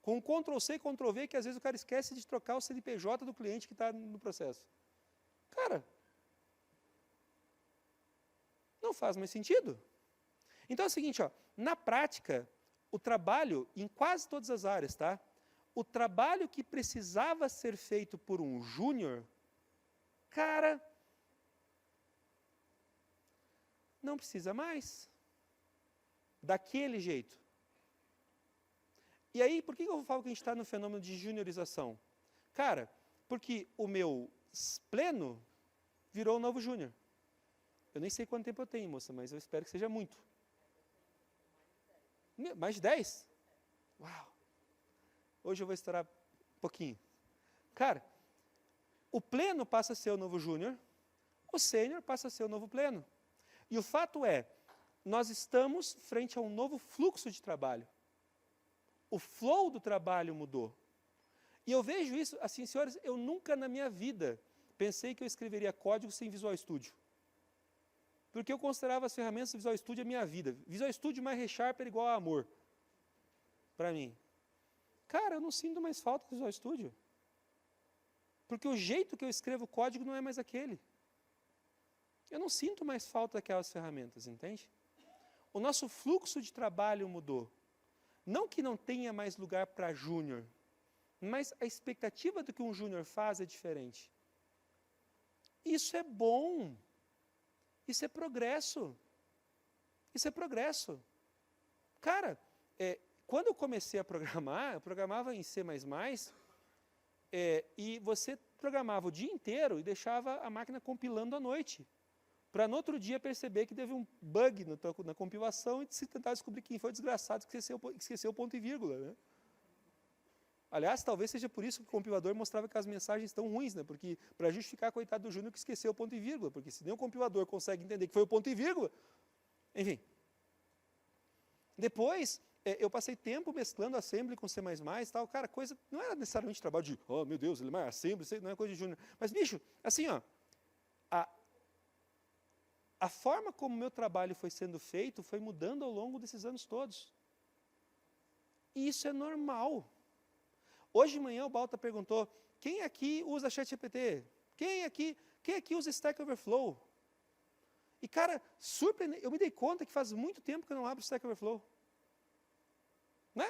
Com o Ctrl-C e Ctrl-V, que às vezes o cara esquece de trocar o CNPJ do cliente que está no processo. Cara, não faz mais sentido. Então é o seguinte, na prática, o trabalho, em quase todas as áreas, tá? O trabalho que precisava ser feito por um júnior, cara, não precisa mais. Daquele jeito. E aí, por que eu falo que a gente está no fenômeno de juniorização? Cara, porque o meu pleno virou o novo júnior. Eu nem sei quanto tempo eu tenho, moça, mas eu espero que seja muito. Mais de 10? Uau! Hoje eu vou estourar um pouquinho. Cara, o pleno passa a ser o novo júnior, o sênior passa a ser o novo pleno. E o fato é, nós estamos frente a um novo fluxo de trabalho. O flow do trabalho mudou. E eu vejo isso, assim, senhores, eu nunca na minha vida pensei que eu escreveria código sem Visual Studio. Porque eu considerava as ferramentas do Visual Studio a minha vida. Visual Studio mais ReSharp era igual a amor. Para mim. Cara, eu não sinto mais falta do Visual Studio. Porque o jeito que eu escrevo código não é mais aquele. Eu não sinto mais falta daquelas ferramentas, entende? O nosso fluxo de trabalho mudou. Não que não tenha mais lugar para júnior, mas a expectativa do que um júnior faz é diferente. Isso é bom. Isso é progresso. Isso é progresso. Cara, quando eu comecei a programar, eu programava em C++, e você programava o dia inteiro e deixava a máquina compilando à noite, para no outro dia perceber que teve um bug na compilação e se tentar descobrir quem foi o desgraçado que esqueceu o ponto e vírgula. Né? Aliás, talvez seja por isso que o compilador mostrava que as mensagens estão ruins, né? Porque para justificar, coitado do Júnior que esqueceu o ponto e vírgula, porque se nem o compilador consegue entender que foi o ponto e vírgula, enfim. Depois, eu passei tempo mesclando Assembly com C++ e tal, cara, coisa, não era necessariamente trabalho de, oh meu Deus, ele é Assembly, não é coisa de Júnior. Mas, bicho, assim, ó, a forma como o meu trabalho foi sendo feito foi mudando ao longo desses anos todos. E isso é normal. Hoje de manhã o Balta perguntou, quem aqui usa ChatGPT? Quem aqui usa Stack Overflow? E, cara, eu me dei conta que faz muito tempo que eu não abro Stack Overflow. Né?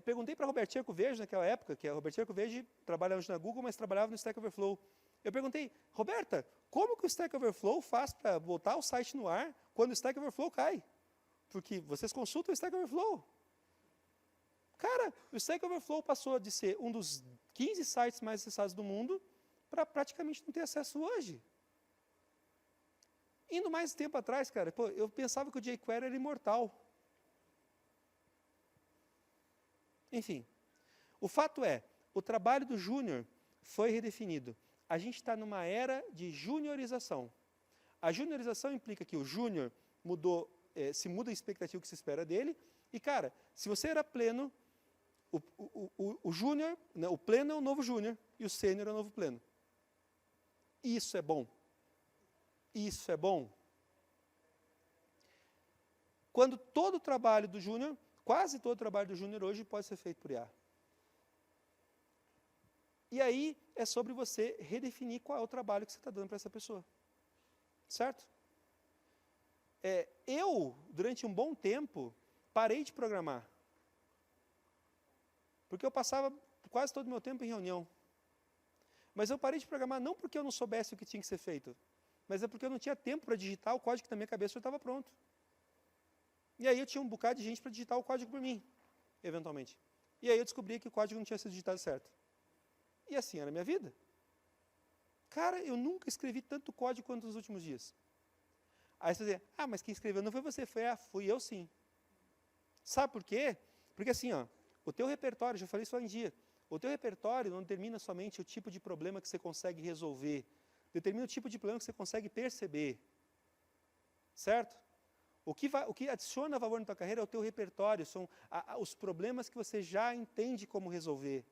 Perguntei para a Robertinha Coverde naquela época, que a Robertinha Coverde trabalha hoje na Google, mas trabalhava no Stack Overflow. Eu perguntei, Roberta, como que o Stack Overflow faz para botar o site no ar quando o Stack Overflow cai? Porque vocês consultam o Stack Overflow. Cara, o Stack Overflow passou de ser um dos 15 sites mais acessados do mundo para praticamente não ter acesso hoje. Indo mais tempo atrás, cara, eu pensava que o jQuery era imortal. Enfim, o fato é, o trabalho do júnior foi redefinido. A gente está numa era de juniorização. A juniorização implica que o júnior se muda a expectativa que se espera dele. E, cara, se você era pleno, o júnior, né, o pleno é o novo júnior e o sênior é o novo pleno. Isso é bom. Isso é bom. Quando todo o trabalho do júnior, quase todo o trabalho do júnior hoje pode ser feito por IA. E aí é sobre você redefinir qual é o trabalho que você está dando para essa pessoa. Certo? Eu, durante um bom tempo, parei de programar. Porque eu passava quase todo o meu tempo em reunião. Mas eu parei de programar não porque eu não soubesse o que tinha que ser feito, mas é porque eu não tinha tempo para digitar o código que na minha cabeça já estava pronto. E aí eu tinha um bocado de gente para digitar o código por mim, eventualmente. E aí eu descobri que o código não tinha sido digitado certo. E assim era a minha vida. Cara, eu nunca escrevi tanto código quanto nos últimos dias. Aí você diz, mas quem escreveu não foi você, fui eu sim. Sabe por quê? Porque assim, ó, o teu repertório, já falei isso lá em dia, o teu repertório não determina somente o tipo de problema que você consegue resolver, determina o tipo de problema que você consegue perceber. Certo? O que adiciona valor na tua carreira é o teu repertório, são os problemas que você já entende como resolver.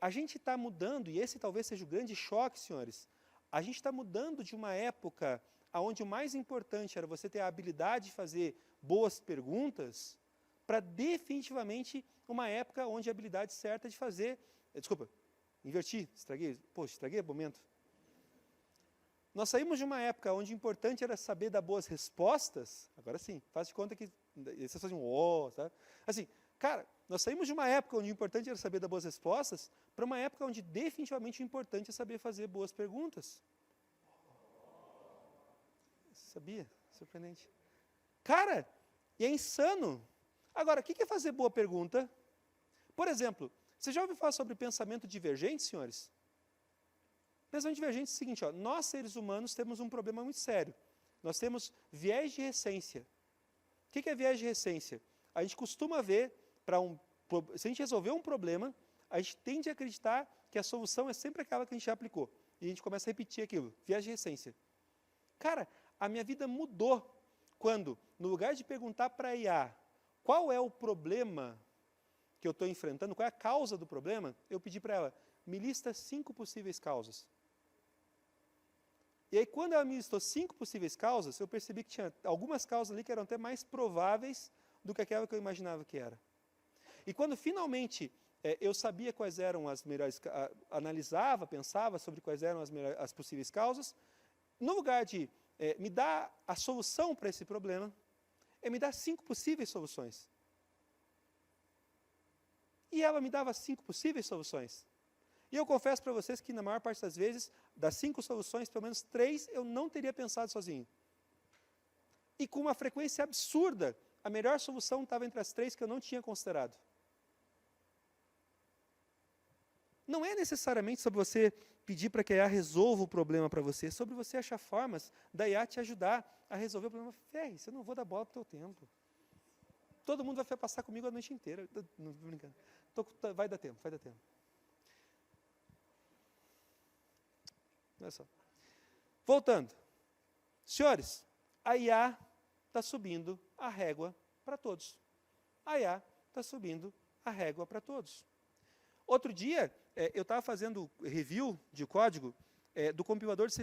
A gente está mudando, e esse talvez seja o grande choque, senhores, a gente está mudando de uma época onde o mais importante era você ter a habilidade de fazer boas perguntas, para definitivamente uma época onde a habilidade certa é de fazer... Desculpa, inverti, estraguei o momento. Nós saímos de uma época onde o importante era saber dar boas respostas, agora sim, faz de conta que vocês fazem sabe? Assim, cara, nós saímos de uma época onde o importante era saber dar boas respostas, para uma época onde definitivamente o importante é saber fazer boas perguntas. Sabia? Surpreendente. Cara, e é insano. Agora, o que é fazer boa pergunta? Por exemplo, você já ouviu falar sobre pensamento divergente, senhores? Pensamento divergente é o seguinte, ó, nós seres humanos temos um problema muito sério. Nós temos viés de recência. O que é viés de recência? A gente costuma ver, se a gente resolver um problema, a gente tende a acreditar que a solução é sempre aquela que a gente já aplicou. E a gente começa a repetir aquilo, viagem de essência. Cara, a minha vida mudou quando, no lugar de perguntar para a IA qual é o problema que eu estou enfrentando, qual é a causa do problema, eu pedi para ela, me lista 5 possíveis causas. E aí, quando ela me listou 5 possíveis causas, eu percebi que tinha algumas causas ali que eram até mais prováveis do que aquela que eu imaginava que era. E quando finalmente eu sabia quais eram as melhores, analisava, pensava sobre quais eram as possíveis causas, no lugar de me dar a solução para esse problema, me dar 5 possíveis soluções. E ela me dava 5 possíveis soluções. E eu confesso para vocês que na maior parte das vezes, das 5 soluções, pelo menos 3 eu não teria pensado sozinho. E com uma frequência absurda, a melhor solução estava entre as 3 que eu não tinha considerado. Não é necessariamente sobre você pedir para que a IA resolva o problema para você, é sobre você achar formas da IA te ajudar a resolver o problema. Ferre, eu não vou dar bola para o teu tempo. Todo mundo vai passar comigo a noite inteira. Não estou brincando. Vai dar tempo, vai dar tempo. Olha só. Voltando. Senhores, a IA está subindo a régua para todos. A IA está subindo a régua para todos. Outro dia, eu estava fazendo review de código do compilador de C#,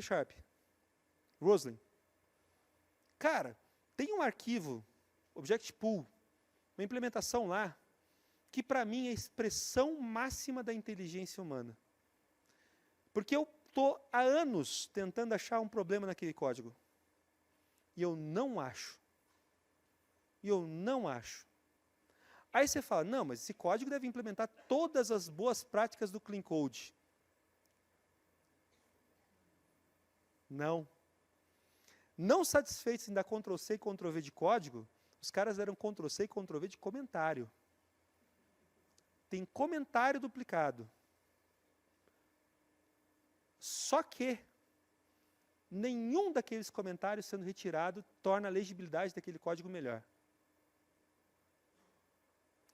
Roslyn. Cara, tem um arquivo, Object-Pool, uma implementação lá, que para mim é a expressão máxima da inteligência humana. Porque eu estou há anos tentando achar um problema naquele código. E eu não acho. E eu não acho. Aí você fala, não, mas esse código deve implementar todas as boas práticas do Clean Code. Não. Não satisfeitos em dar Ctrl+C e Ctrl+V de código, os caras deram Ctrl+C e Ctrl+V de comentário. Tem comentário duplicado. Só que nenhum daqueles comentários sendo retirado torna a legibilidade daquele código melhor.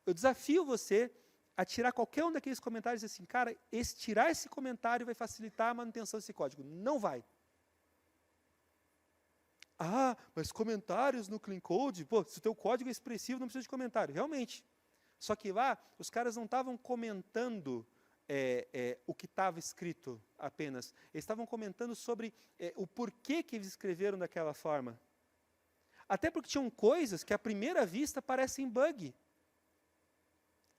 Eu desafio você a tirar qualquer um daqueles comentários e dizer assim, cara, tirar esse comentário vai facilitar a manutenção desse código. Não vai. Ah, mas comentários no Clean Code, pô, se o teu código é expressivo, não precisa de comentário. Realmente. Só que lá, os caras não estavam comentando o que estava escrito apenas. Eles estavam comentando sobre o porquê que eles escreveram daquela forma. Até porque tinham coisas que, à primeira vista, parecem bug.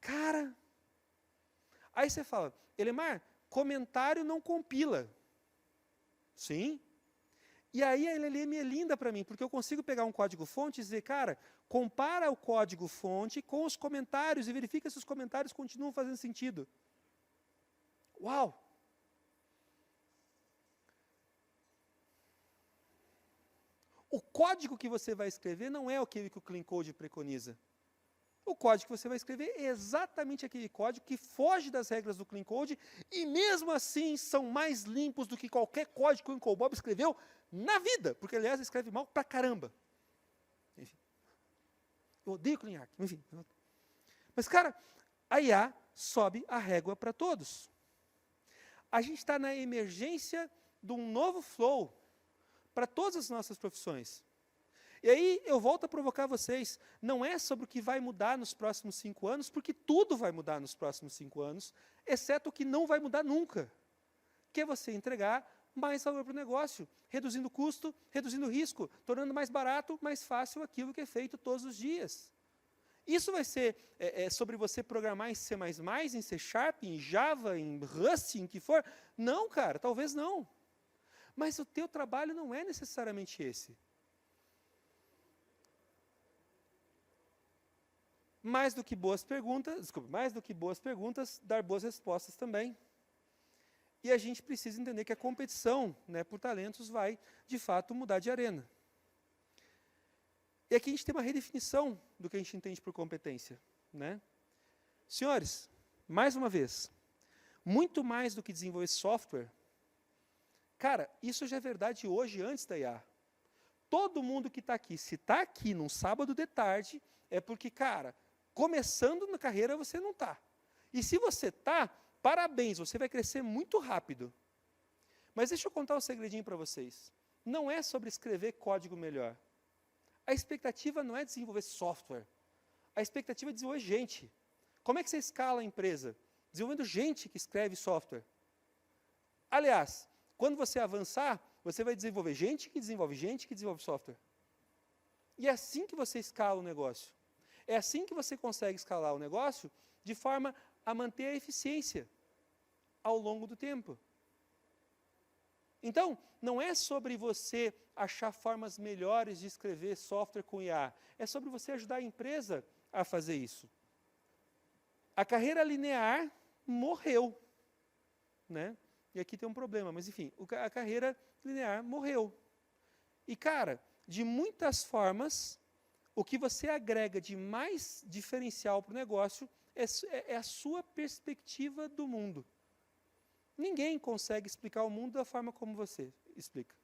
Cara, aí você fala, Elemar, comentário não compila. Sim. E aí a LLM é linda para mim, porque eu consigo pegar um código-fonte e dizer, cara, compara o código-fonte com os comentários e verifica se os comentários continuam fazendo sentido. Uau! O código que você vai escrever não é aquele que o Clean Code preconiza. O código que você vai escrever é exatamente aquele código que foge das regras do Clean Code e mesmo assim são mais limpos do que qualquer código que o Uncle Bob escreveu na vida, porque aliás ele escreve mal pra caramba. Enfim. Eu odeio Clean Arc, enfim. Mas cara, a IA sobe a régua para todos. A gente está na emergência de um novo flow para todas as nossas profissões. E aí eu volto a provocar vocês, não é sobre o que vai mudar nos próximos 5 anos, porque tudo vai mudar nos próximos 5 anos, exceto o que não vai mudar nunca, que é você entregar mais valor para o negócio, reduzindo custo, reduzindo risco, tornando mais barato, mais fácil aquilo que é feito todos os dias. Isso vai ser sobre você programar em C++, em C#, em Java, em Rust, em que for? Não, cara, talvez não. Mas o teu trabalho não é necessariamente esse. Mais do que boas perguntas, dar boas respostas também. E a gente precisa entender que a competição, né, por talentos vai, de fato, mudar de arena. E aqui a gente tem uma redefinição do que a gente entende por competência, né? Senhores, mais uma vez, muito mais do que desenvolver software, cara, isso já é verdade hoje, antes da IA. Todo mundo que está aqui, se está aqui num sábado de tarde, é porque, cara, começando na carreira você não está. E se você está, parabéns, você vai crescer muito rápido. Mas deixa eu contar um segredinho para vocês. Não é sobre escrever código melhor. A expectativa não é desenvolver software. A expectativa é desenvolver gente. Como é que você escala a empresa? Desenvolvendo gente que escreve software. Aliás, quando você avançar, você vai desenvolver gente que desenvolve software. E é assim que você escala o negócio. É assim que você consegue escalar o negócio de forma a manter a eficiência ao longo do tempo. Então, não é sobre você achar formas melhores de escrever software com IA. É sobre você ajudar a empresa a fazer isso. A carreira linear morreu, né? E aqui tem um problema, mas enfim, a carreira linear morreu. E, cara, de muitas formas, o que você agrega de mais diferencial para o negócio é a sua perspectiva do mundo. Ninguém consegue explicar o mundo da forma como você explica.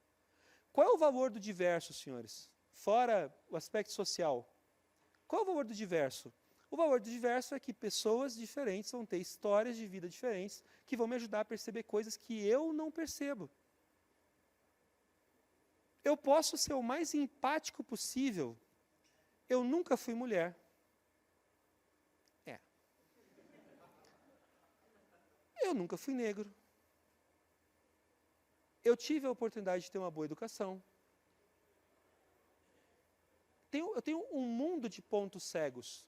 Qual é o valor do diverso, senhores? Fora o aspecto social. Qual é o valor do diverso? O valor do diverso é que pessoas diferentes vão ter histórias de vida diferentes que vão me ajudar a perceber coisas que eu não percebo. Eu posso ser o mais empático possível. Eu nunca fui mulher. Eu nunca fui negro. Eu tive a oportunidade de ter uma boa educação. Eu tenho um mundo de pontos cegos.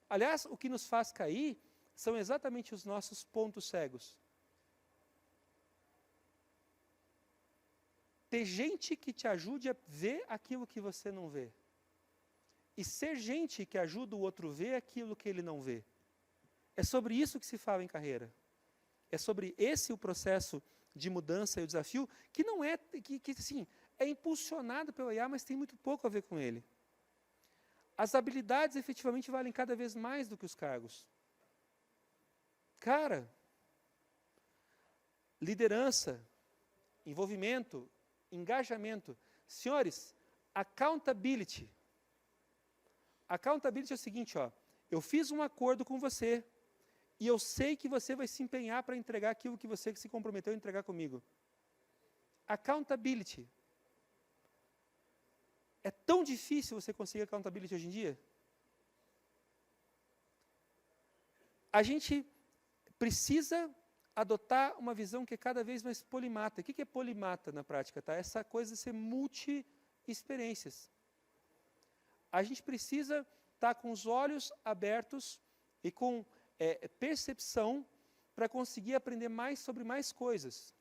Aliás, o que nos faz cair são exatamente os nossos pontos cegos. Ter gente que te ajude a ver aquilo que você não vê. E ser gente que ajuda o outro a ver aquilo que ele não vê. É sobre isso que se fala em carreira. É sobre esse o processo de mudança e o desafio, que não é, assim, é impulsionado pelo IA, mas tem muito pouco a ver com ele. As habilidades efetivamente valem cada vez mais do que os cargos. Cara, liderança, envolvimento, engajamento. Senhores, accountability. Accountability é o seguinte, ó, eu fiz um acordo com você, e eu sei que você vai se empenhar para entregar aquilo que você se comprometeu a entregar comigo. Accountability. É tão difícil você conseguir accountability hoje em dia? A gente precisa adotar uma visão que é cada vez mais polimata. O que é polimata na prática? Tá? Essa coisa de ser multi-experiências. A gente precisa estar com os olhos abertos e com percepção para conseguir aprender mais sobre mais coisas.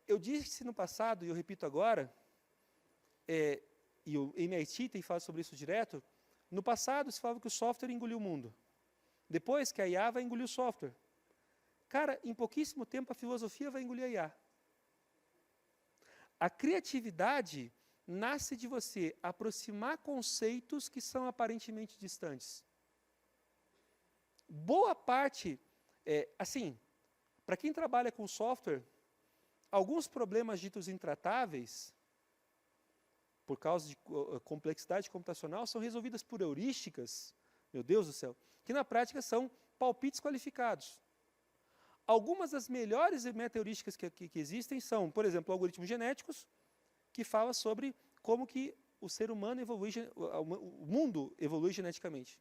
Eu disse no passado, e eu repito agora, e o MIT tem falado sobre isso direto, no passado se falava que o software engoliu o mundo. Depois que a IA vai engolir o software. Cara, em pouquíssimo tempo a filosofia vai engolir a IA. A criatividade nasce de você aproximar conceitos que são aparentemente distantes. Boa parte, assim, para quem trabalha com software, alguns problemas ditos intratáveis, por causa de complexidade computacional, são resolvidas por heurísticas, meu Deus do céu, que na prática são palpites qualificados. Algumas das melhores meta-heurísticas que existem são, por exemplo, algoritmos genéticos, que fala sobre como que o ser humano evolui, o mundo evolui geneticamente.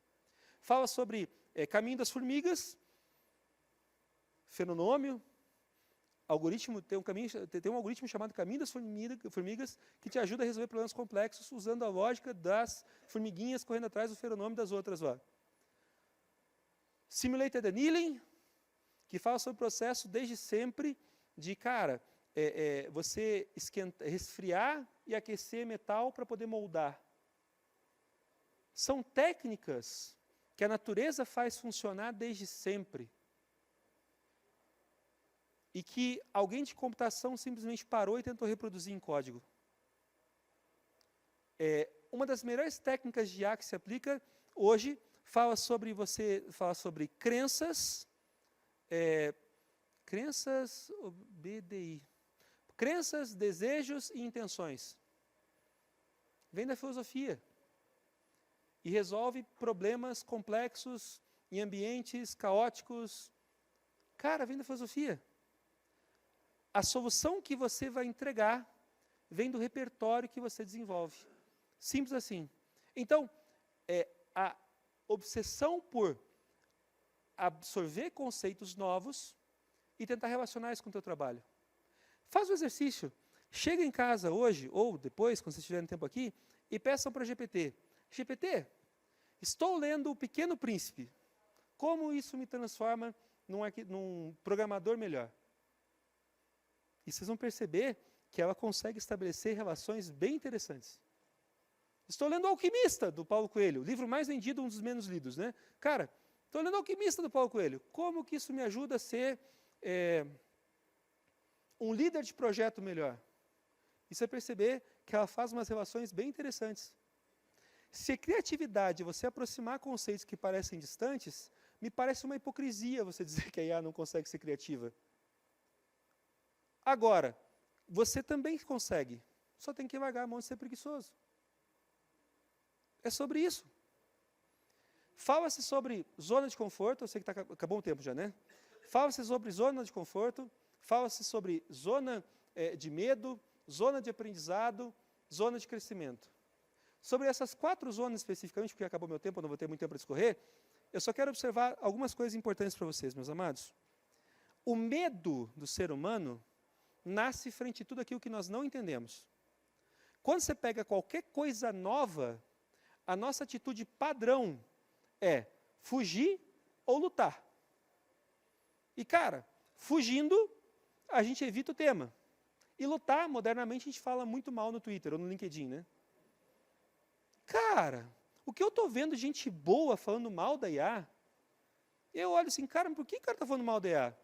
Fala sobre caminho das formigas, fenonômio, algoritmo, tem um algoritmo chamado caminho das formigas que te ajuda a resolver problemas complexos usando a lógica das formiguinhas correndo atrás do fenonômio das outras lá. Simulated Annealing, que fala sobre o processo desde sempre de, cara, você resfriar e aquecer metal para poder moldar. São técnicas que a natureza faz funcionar desde sempre. E que alguém de computação simplesmente parou e tentou reproduzir em código. Uma das melhores técnicas de IA que se aplica hoje fala sobre crenças, BDI, crenças, desejos e intenções. Vem da filosofia. e resolve problemas complexos em ambientes caóticos. Cara, vem da filosofia. A solução que você vai entregar vem do repertório que você desenvolve. Simples assim. Então, a obsessão por absorver conceitos novos e tentar relacionar isso com o teu trabalho. Faz o exercício. Chega em casa hoje, ou depois, quando vocês tiverem tempo aqui, e peçam para GPT. GPT, estou lendo O Pequeno Príncipe. Como isso me transforma num programador melhor? E vocês vão perceber que ela consegue estabelecer relações bem interessantes. Estou lendo O Alquimista, do Paulo Coelho, o livro mais vendido, um dos menos lidos, né? Cara, estou lendo O Alquimista, do Paulo Coelho. Como que isso me ajuda a ser um líder de projeto melhor? E você vai perceber que ela faz umas relações bem interessantes. Se a criatividade é você aproximar conceitos que parecem distantes, me parece uma hipocrisia você dizer que a IA não consegue ser criativa. Agora, você também consegue, só tem que largar a mão de ser preguiçoso. É sobre isso. Fala-se sobre zona de conforto, eu sei que acabou o tempo já, né? Fala-se sobre zona de conforto, fala-se sobre zona de medo, zona de aprendizado, zona de crescimento. Sobre essas 4 zonas especificamente, porque acabou meu tempo, eu não vou ter muito tempo para discorrer, eu só quero observar algumas coisas importantes para vocês, meus amados. O medo do ser humano nasce frente a tudo aquilo que nós não entendemos. Quando você pega qualquer coisa nova, a nossa atitude padrão é fugir ou lutar. E, cara, fugindo, a gente evita o tema. E lutar, modernamente, a gente fala muito mal no Twitter ou no LinkedIn, né? Cara, o que eu estou vendo de gente boa falando mal da IA, eu olho assim, cara, por que o cara está falando mal da IA?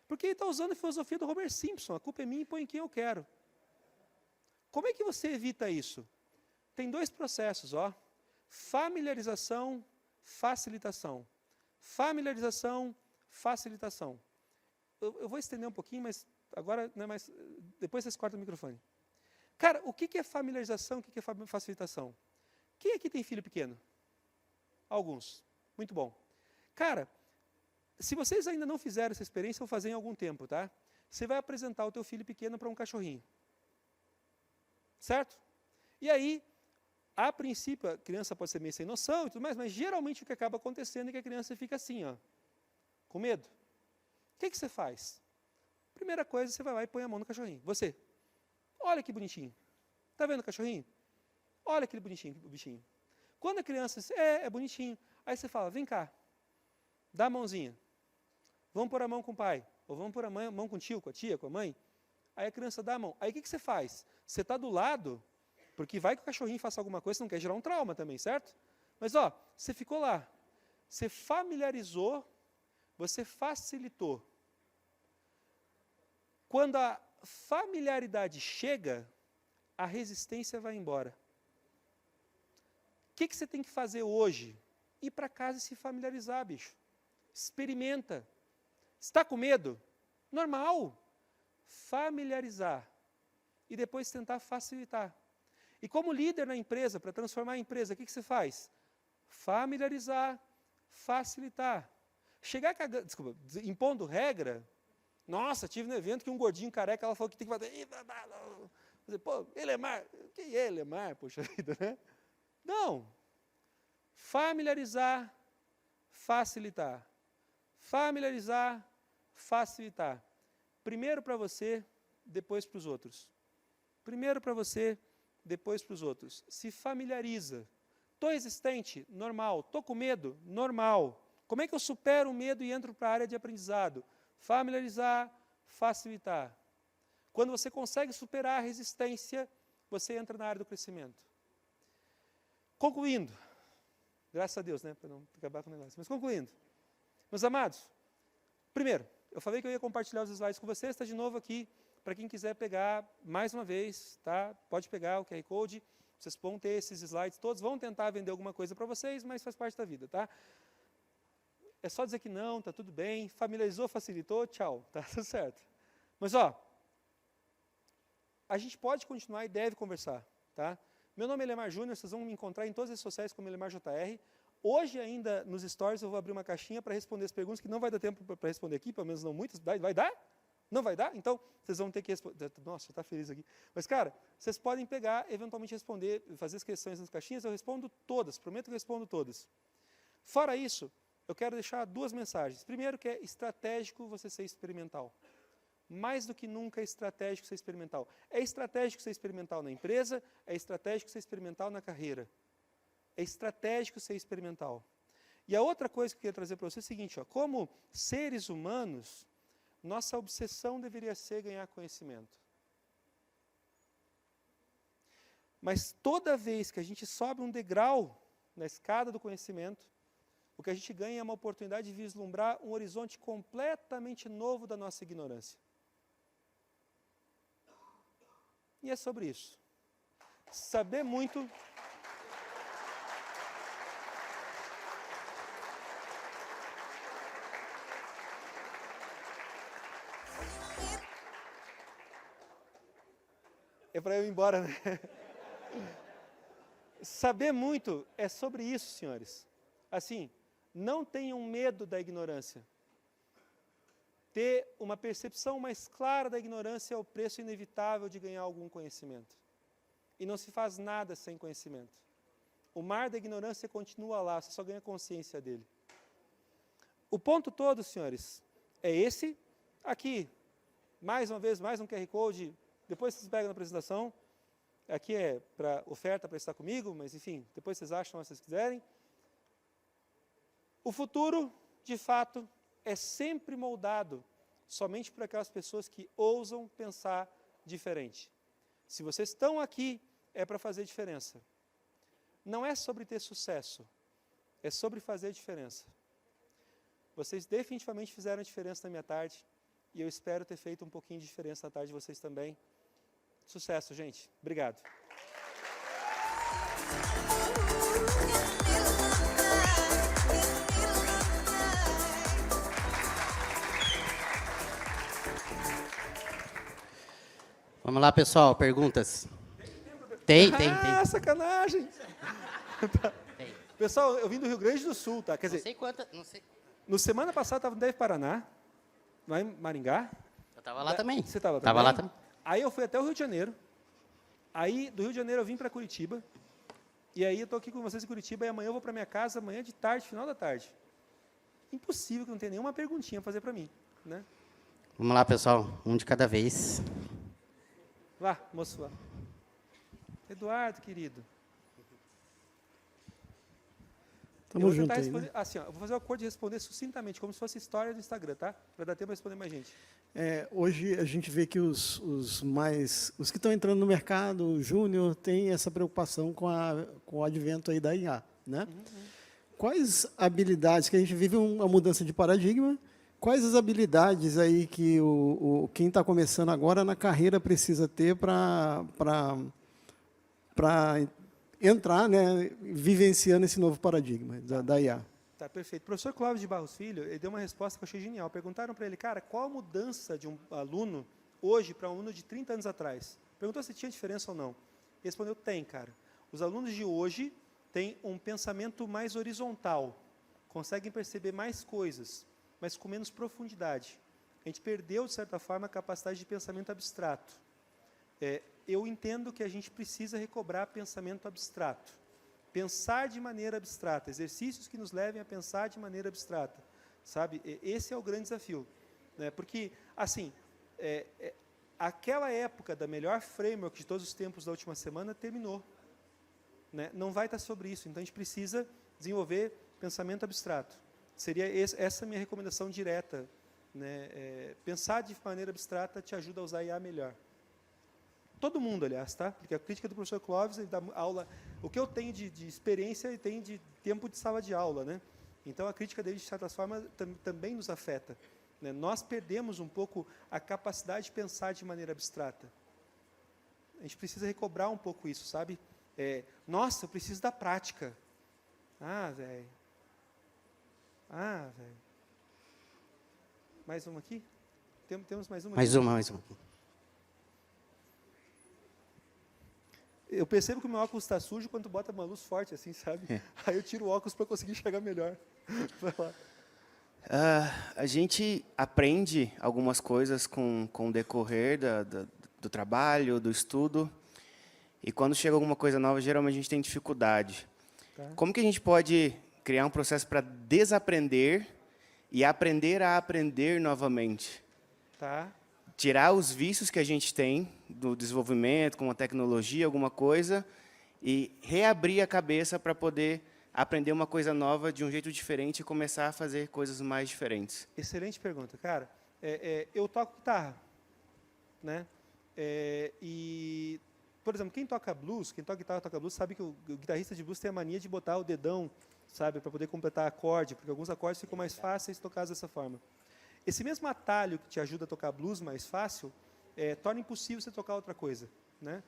Porque ele está usando a filosofia do Homer Simpson, a culpa é minha e põe em quem eu quero. Como é que você evita isso? Tem 2 processos, ó. Familiarização, facilitação. Familiarização, facilitação. Eu vou estender um pouquinho, mas agora não é mais. Depois vocês cortam o microfone. Cara, o que é familiarização, o que é facilitação? Quem aqui tem filho pequeno? Alguns. Muito bom. Cara, se vocês ainda não fizeram essa experiência, eu vou fazer em algum tempo, tá? Você vai apresentar o teu filho pequeno para um cachorrinho. Certo? E aí, a princípio, a criança pode ser meio sem noção e tudo mais, mas geralmente o que acaba acontecendo é que a criança fica assim, ó, com medo. O que você faz? Primeira coisa, você vai lá e põe a mão no cachorrinho. Você, olha que bonitinho. Está vendo o cachorrinho? Olha aquele bonitinho, o bichinho. Quando a criança diz, é bonitinho, aí você fala, vem cá, dá a mãozinha. Vamos pôr a mão com o pai, ou vamos pôr a mão com o tio, com a tia, com a mãe. Aí a criança dá a mão. Aí o que você faz? Você está do lado, porque vai que o cachorrinho faça alguma coisa, você não quer gerar um trauma também, certo? Mas, ó, você ficou lá. Você familiarizou, você facilitou. Quando a familiaridade chega, a resistência vai embora. O que você tem que fazer hoje? Ir para casa e se familiarizar, bicho. Experimenta. Está com medo? Normal. Familiarizar. E depois tentar facilitar. E como líder na empresa, para transformar a empresa, o que você faz? Familiarizar, facilitar. Chegar impondo regra. Nossa, tive no evento que um gordinho careca, ela falou que tem que fazer. Pô, Elemar, quem é Elemar? Poxa vida, né? Não. Familiarizar, facilitar. Familiarizar, facilitar. Primeiro para você, depois para os outros. Primeiro para você, depois para os outros. Se familiariza. Estou resistente? Normal. Estou com medo? Normal. Como é que eu supero o medo e entro para a área de aprendizado? Familiarizar, facilitar. Quando você consegue superar a resistência, você entra na área do crescimento. Concluindo, graças a Deus, né, para não acabar com o negócio, mas concluindo, meus amados, primeiro, eu falei que eu ia compartilhar os slides com vocês, está de novo aqui, para quem quiser pegar, mais uma vez, tá? Pode pegar o QR Code, vocês vão ter esses slides todos, vão tentar vender alguma coisa para vocês, mas faz parte da vida, tá? É só dizer que não, está tudo bem, familiarizou, facilitou, tchau, tá tudo certo. Mas, ó, a gente pode continuar e deve conversar, tá? Meu nome é Elemar Júnior, vocês vão me encontrar em todas as redes sociais como Elemar JR. Hoje ainda, nos stories, eu vou abrir uma caixinha para responder as perguntas, que não vai dar tempo para responder aqui, pelo menos não muitas. Vai dar? Não vai dar? Então, vocês vão ter que responder. Nossa, está feliz aqui. Mas, cara, vocês podem pegar, eventualmente responder, fazer as questões nas caixinhas, eu respondo todas, prometo que eu respondo todas. Fora isso, eu quero deixar 2 mensagens. Primeiro, que é estratégico você ser experimental. Mais do que nunca é estratégico ser experimental. É estratégico ser experimental na empresa, é estratégico ser experimental na carreira. É estratégico ser experimental. E a outra coisa que eu queria trazer para você é o seguinte, ó, como seres humanos, nossa obsessão deveria ser ganhar conhecimento. Mas toda vez que a gente sobe um degrau na escada do conhecimento, o que a gente ganha é uma oportunidade de vislumbrar um horizonte completamente novo da nossa ignorância. E é sobre isso. Saber muito... É para eu ir embora, né? Saber muito é sobre isso, senhores. Assim, não tenham medo da ignorância. Ter uma percepção mais clara da ignorância é o preço inevitável de ganhar algum conhecimento. E não se faz nada sem conhecimento. O mar da ignorância continua lá, você só ganha consciência dele. O ponto todo, senhores, é esse aqui. Mais uma vez, mais um QR Code. Depois vocês pegam na apresentação. Aqui é para oferta para estar comigo, mas enfim, depois vocês acham se vocês quiserem. O futuro, de fato, é sempre moldado somente por aquelas pessoas que ousam pensar diferente. Se vocês estão aqui, é para fazer diferença. Não é sobre ter sucesso, é sobre fazer diferença. Vocês definitivamente fizeram a diferença na minha tarde, e eu espero ter feito um pouquinho de diferença na tarde de vocês também. Sucesso, gente. Obrigado. Vamos lá, pessoal, perguntas? Tem. Ah, sacanagem! Tem. Pessoal, eu vim do Rio Grande do Sul, tá? Quer Não dizer, sei quantas, não sei. no semana passada estava no DF Paraná, lá em Maringá. Eu estava lá também. Você estava também? Estava lá também. Aí eu fui até o Rio de Janeiro. Aí, do Rio de Janeiro, eu vim para Curitiba. E aí, eu estou aqui com vocês em Curitiba. E amanhã eu vou para minha casa, amanhã de tarde, final da tarde. Impossível que não tenha nenhuma perguntinha a fazer para mim, né? Vamos lá, pessoal, um de cada vez. Lá, moço, lá. Eduardo, querido. Tamo Eu vou junto tentar aí, responder, né? assim, ó, eu vou fazer o acordo de responder sucintamente, como se fosse história do Instagram, tá? Para dar tempo para responder mais gente. Hoje a gente vê que os que estão entrando no mercado, o júnior, tem essa preocupação com o advento aí da IA, né? Quais habilidades, que a gente vive uma mudança de paradigma, quais as habilidades aí que quem está começando agora na carreira precisa ter para entrar, né, vivenciando esse novo paradigma da IA? Tá, perfeito. O professor Clóvis de Barros Filho, ele deu uma resposta que eu achei genial. Perguntaram para ele, cara, qual a mudança de um aluno hoje para um aluno de 30 anos atrás? Perguntou se tinha diferença ou não. Ele respondeu, tem, cara. Os alunos de hoje têm um pensamento mais horizontal, conseguem perceber mais coisas, mas com menos profundidade. A gente perdeu, de certa forma, a capacidade de pensamento abstrato. Eu entendo que a gente precisa recobrar pensamento abstrato. Pensar de maneira abstrata, exercícios que nos levem a pensar de maneira abstrata, sabe? Esse é o grande desafio, né? Porque, assim, aquela época da melhor framework de todos os tempos da última semana terminou, né? Não vai estar sobre isso, então a gente precisa desenvolver pensamento abstrato. Seria essa a minha recomendação direta, né? Pensar de maneira abstrata te ajuda a usar IA melhor. Todo mundo, aliás, tá? Porque a crítica do professor Clóvis, ele dá aula... O que eu tenho de experiência, ele tem de tempo de sala de aula, né? Então, a crítica dele, de certa forma, também nos afeta, né? Nós perdemos um pouco a capacidade de pensar de maneira abstrata. A gente precisa recobrar um pouco isso, sabe? Nossa, eu preciso da prática. Ah, velho. Mais uma aqui? Temos mais uma? Mais uma. eu percebo que o meu óculos está sujo quando bota uma luz forte, assim, sabe? Aí eu tiro o óculos para conseguir enxergar melhor. Vai lá. A gente aprende algumas coisas com o decorrer do trabalho, do estudo, e quando chega alguma coisa nova, geralmente a gente tem dificuldade. Tá. Como que a gente pode criar um processo para desaprender e aprender a aprender novamente? Tá. Tirar os vícios que a gente tem do desenvolvimento, com a tecnologia, alguma coisa, e reabrir a cabeça para poder aprender uma coisa nova de um jeito diferente e começar a fazer coisas mais diferentes. Excelente pergunta, cara. Eu toco guitarra, né? E, por exemplo, quem toca blues, quem toca guitarra, toca blues, sabe que o guitarrista de blues tem a mania de botar o dedão, sabe, para poder completar acorde, porque alguns acordes ficam mais fáceis tocados dessa forma. Esse mesmo atalho que te ajuda a tocar blues mais fácil, torna impossível você tocar outra coisa, né?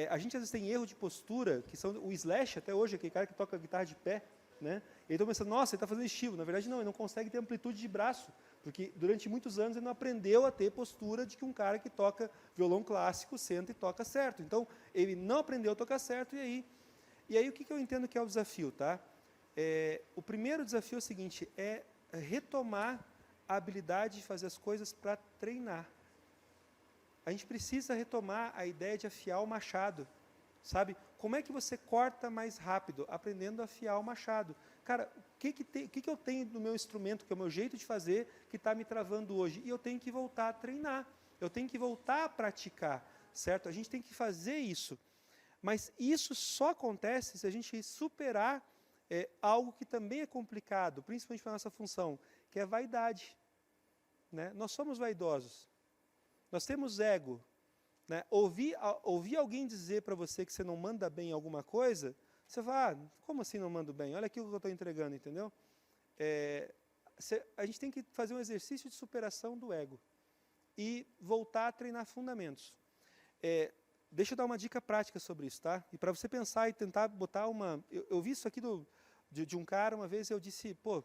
A gente às vezes tem erro de postura, que são o Slash, até hoje, aquele cara que toca guitarra de pé, né? E ele está pensando, nossa, ele está fazendo estilo. Na verdade, não, ele não consegue ter amplitude de braço, porque durante muitos anos ele não aprendeu a ter postura de que um cara que toca violão clássico senta e toca certo. Então, ele não aprendeu a tocar certo, e aí o que eu entendo que é o desafio, tá? O primeiro desafio é o seguinte, é retomar a habilidade de fazer as coisas para treinar. A gente precisa retomar a ideia de afiar o machado, sabe? Como é que você corta mais rápido? Aprendendo a afiar o machado. Cara, o que eu tenho no meu instrumento, que é o meu jeito de fazer, que está me travando hoje? E eu tenho que voltar a treinar, eu tenho que voltar a praticar, certo? A gente tem que fazer isso. Mas isso só acontece se a gente superar algo que também é complicado, principalmente para a nossa função, que é a vaidade, né? Nós somos vaidosos. Nós temos ego, né? Ouvir alguém dizer para você que você não manda bem em alguma coisa, você fala, como assim não mando bem? Olha aqui o que eu estou entregando, entendeu? A gente tem que fazer um exercício de superação do ego e voltar a treinar fundamentos. Deixa eu dar uma dica prática sobre isso, tá? E para você pensar e tentar botar uma... Eu vi isso aqui de um cara, uma vez eu disse, pô,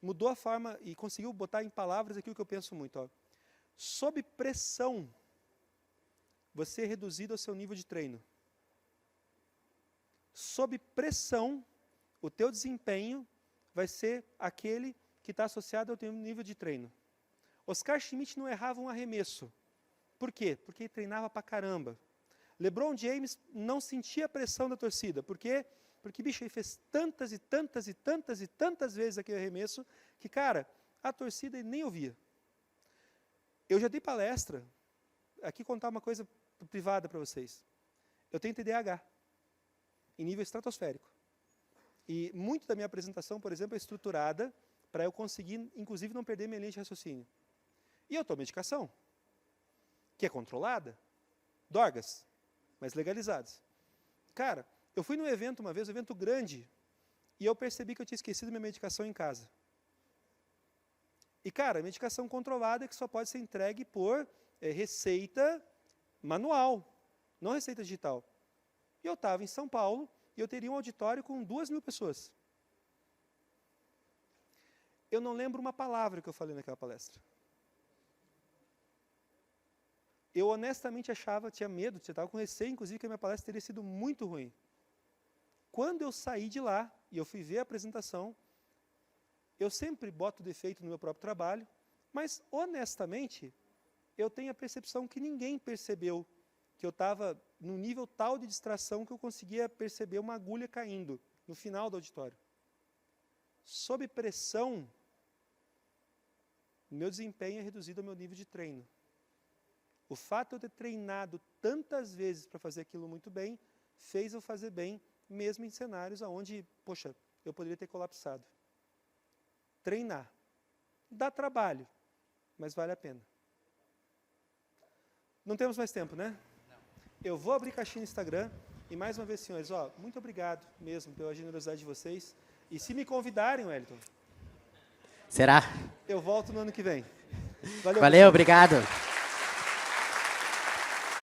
mudou a forma e conseguiu botar em palavras aquilo que eu penso muito, ó. Sob pressão, você é reduzido ao seu nível de treino. Sob pressão, o teu desempenho vai ser aquele que está associado ao teu nível de treino. Oscar Schmidt não errava um arremesso. Por quê? Porque ele treinava pra caramba. LeBron James não sentia a pressão da torcida. Por quê? Porque, bicho, ele fez tantas e tantas e tantas e tantas vezes aquele arremesso que, cara, a torcida ele nem ouvia. Eu já dei palestra, aqui contar uma coisa privada para vocês. Eu tenho TDAH, em nível estratosférico. E muito da minha apresentação, por exemplo, é estruturada para eu conseguir, inclusive, não perder minha linha de raciocínio. E eu tomo medicação, que é controlada, drogas, mas legalizadas. Cara, eu fui num evento uma vez, um evento grande, e eu percebi que eu tinha esquecido minha medicação em casa. E, cara, medicação controlada é que só pode ser entregue por receita manual, não receita digital. E eu estava em São Paulo e eu teria um auditório com 2.000 pessoas. Eu não lembro uma palavra que eu falei naquela palestra. Eu honestamente achava, tinha medo, estava com receio, inclusive, que a minha palestra teria sido muito ruim. Quando eu saí de lá e eu fui ver a apresentação, eu sempre boto defeito no meu próprio trabalho, mas, honestamente, eu tenho a percepção que ninguém percebeu que eu estava num nível tal de distração que eu conseguia perceber uma agulha caindo no final do auditório. Sob pressão, meu desempenho é reduzido ao meu nível de treino. O fato de eu ter treinado tantas vezes para fazer aquilo muito bem, fez eu fazer bem, mesmo em cenários onde, poxa, eu poderia ter colapsado. Treinar. Dá trabalho, mas vale a pena. Não temos mais tempo, né? Não. Eu vou abrir caixinha no Instagram. E mais uma vez, senhores, muito obrigado mesmo pela generosidade de vocês. E se me convidarem, Wellington, Será? eu volto no ano que vem. Valeu, Valeu, obrigado.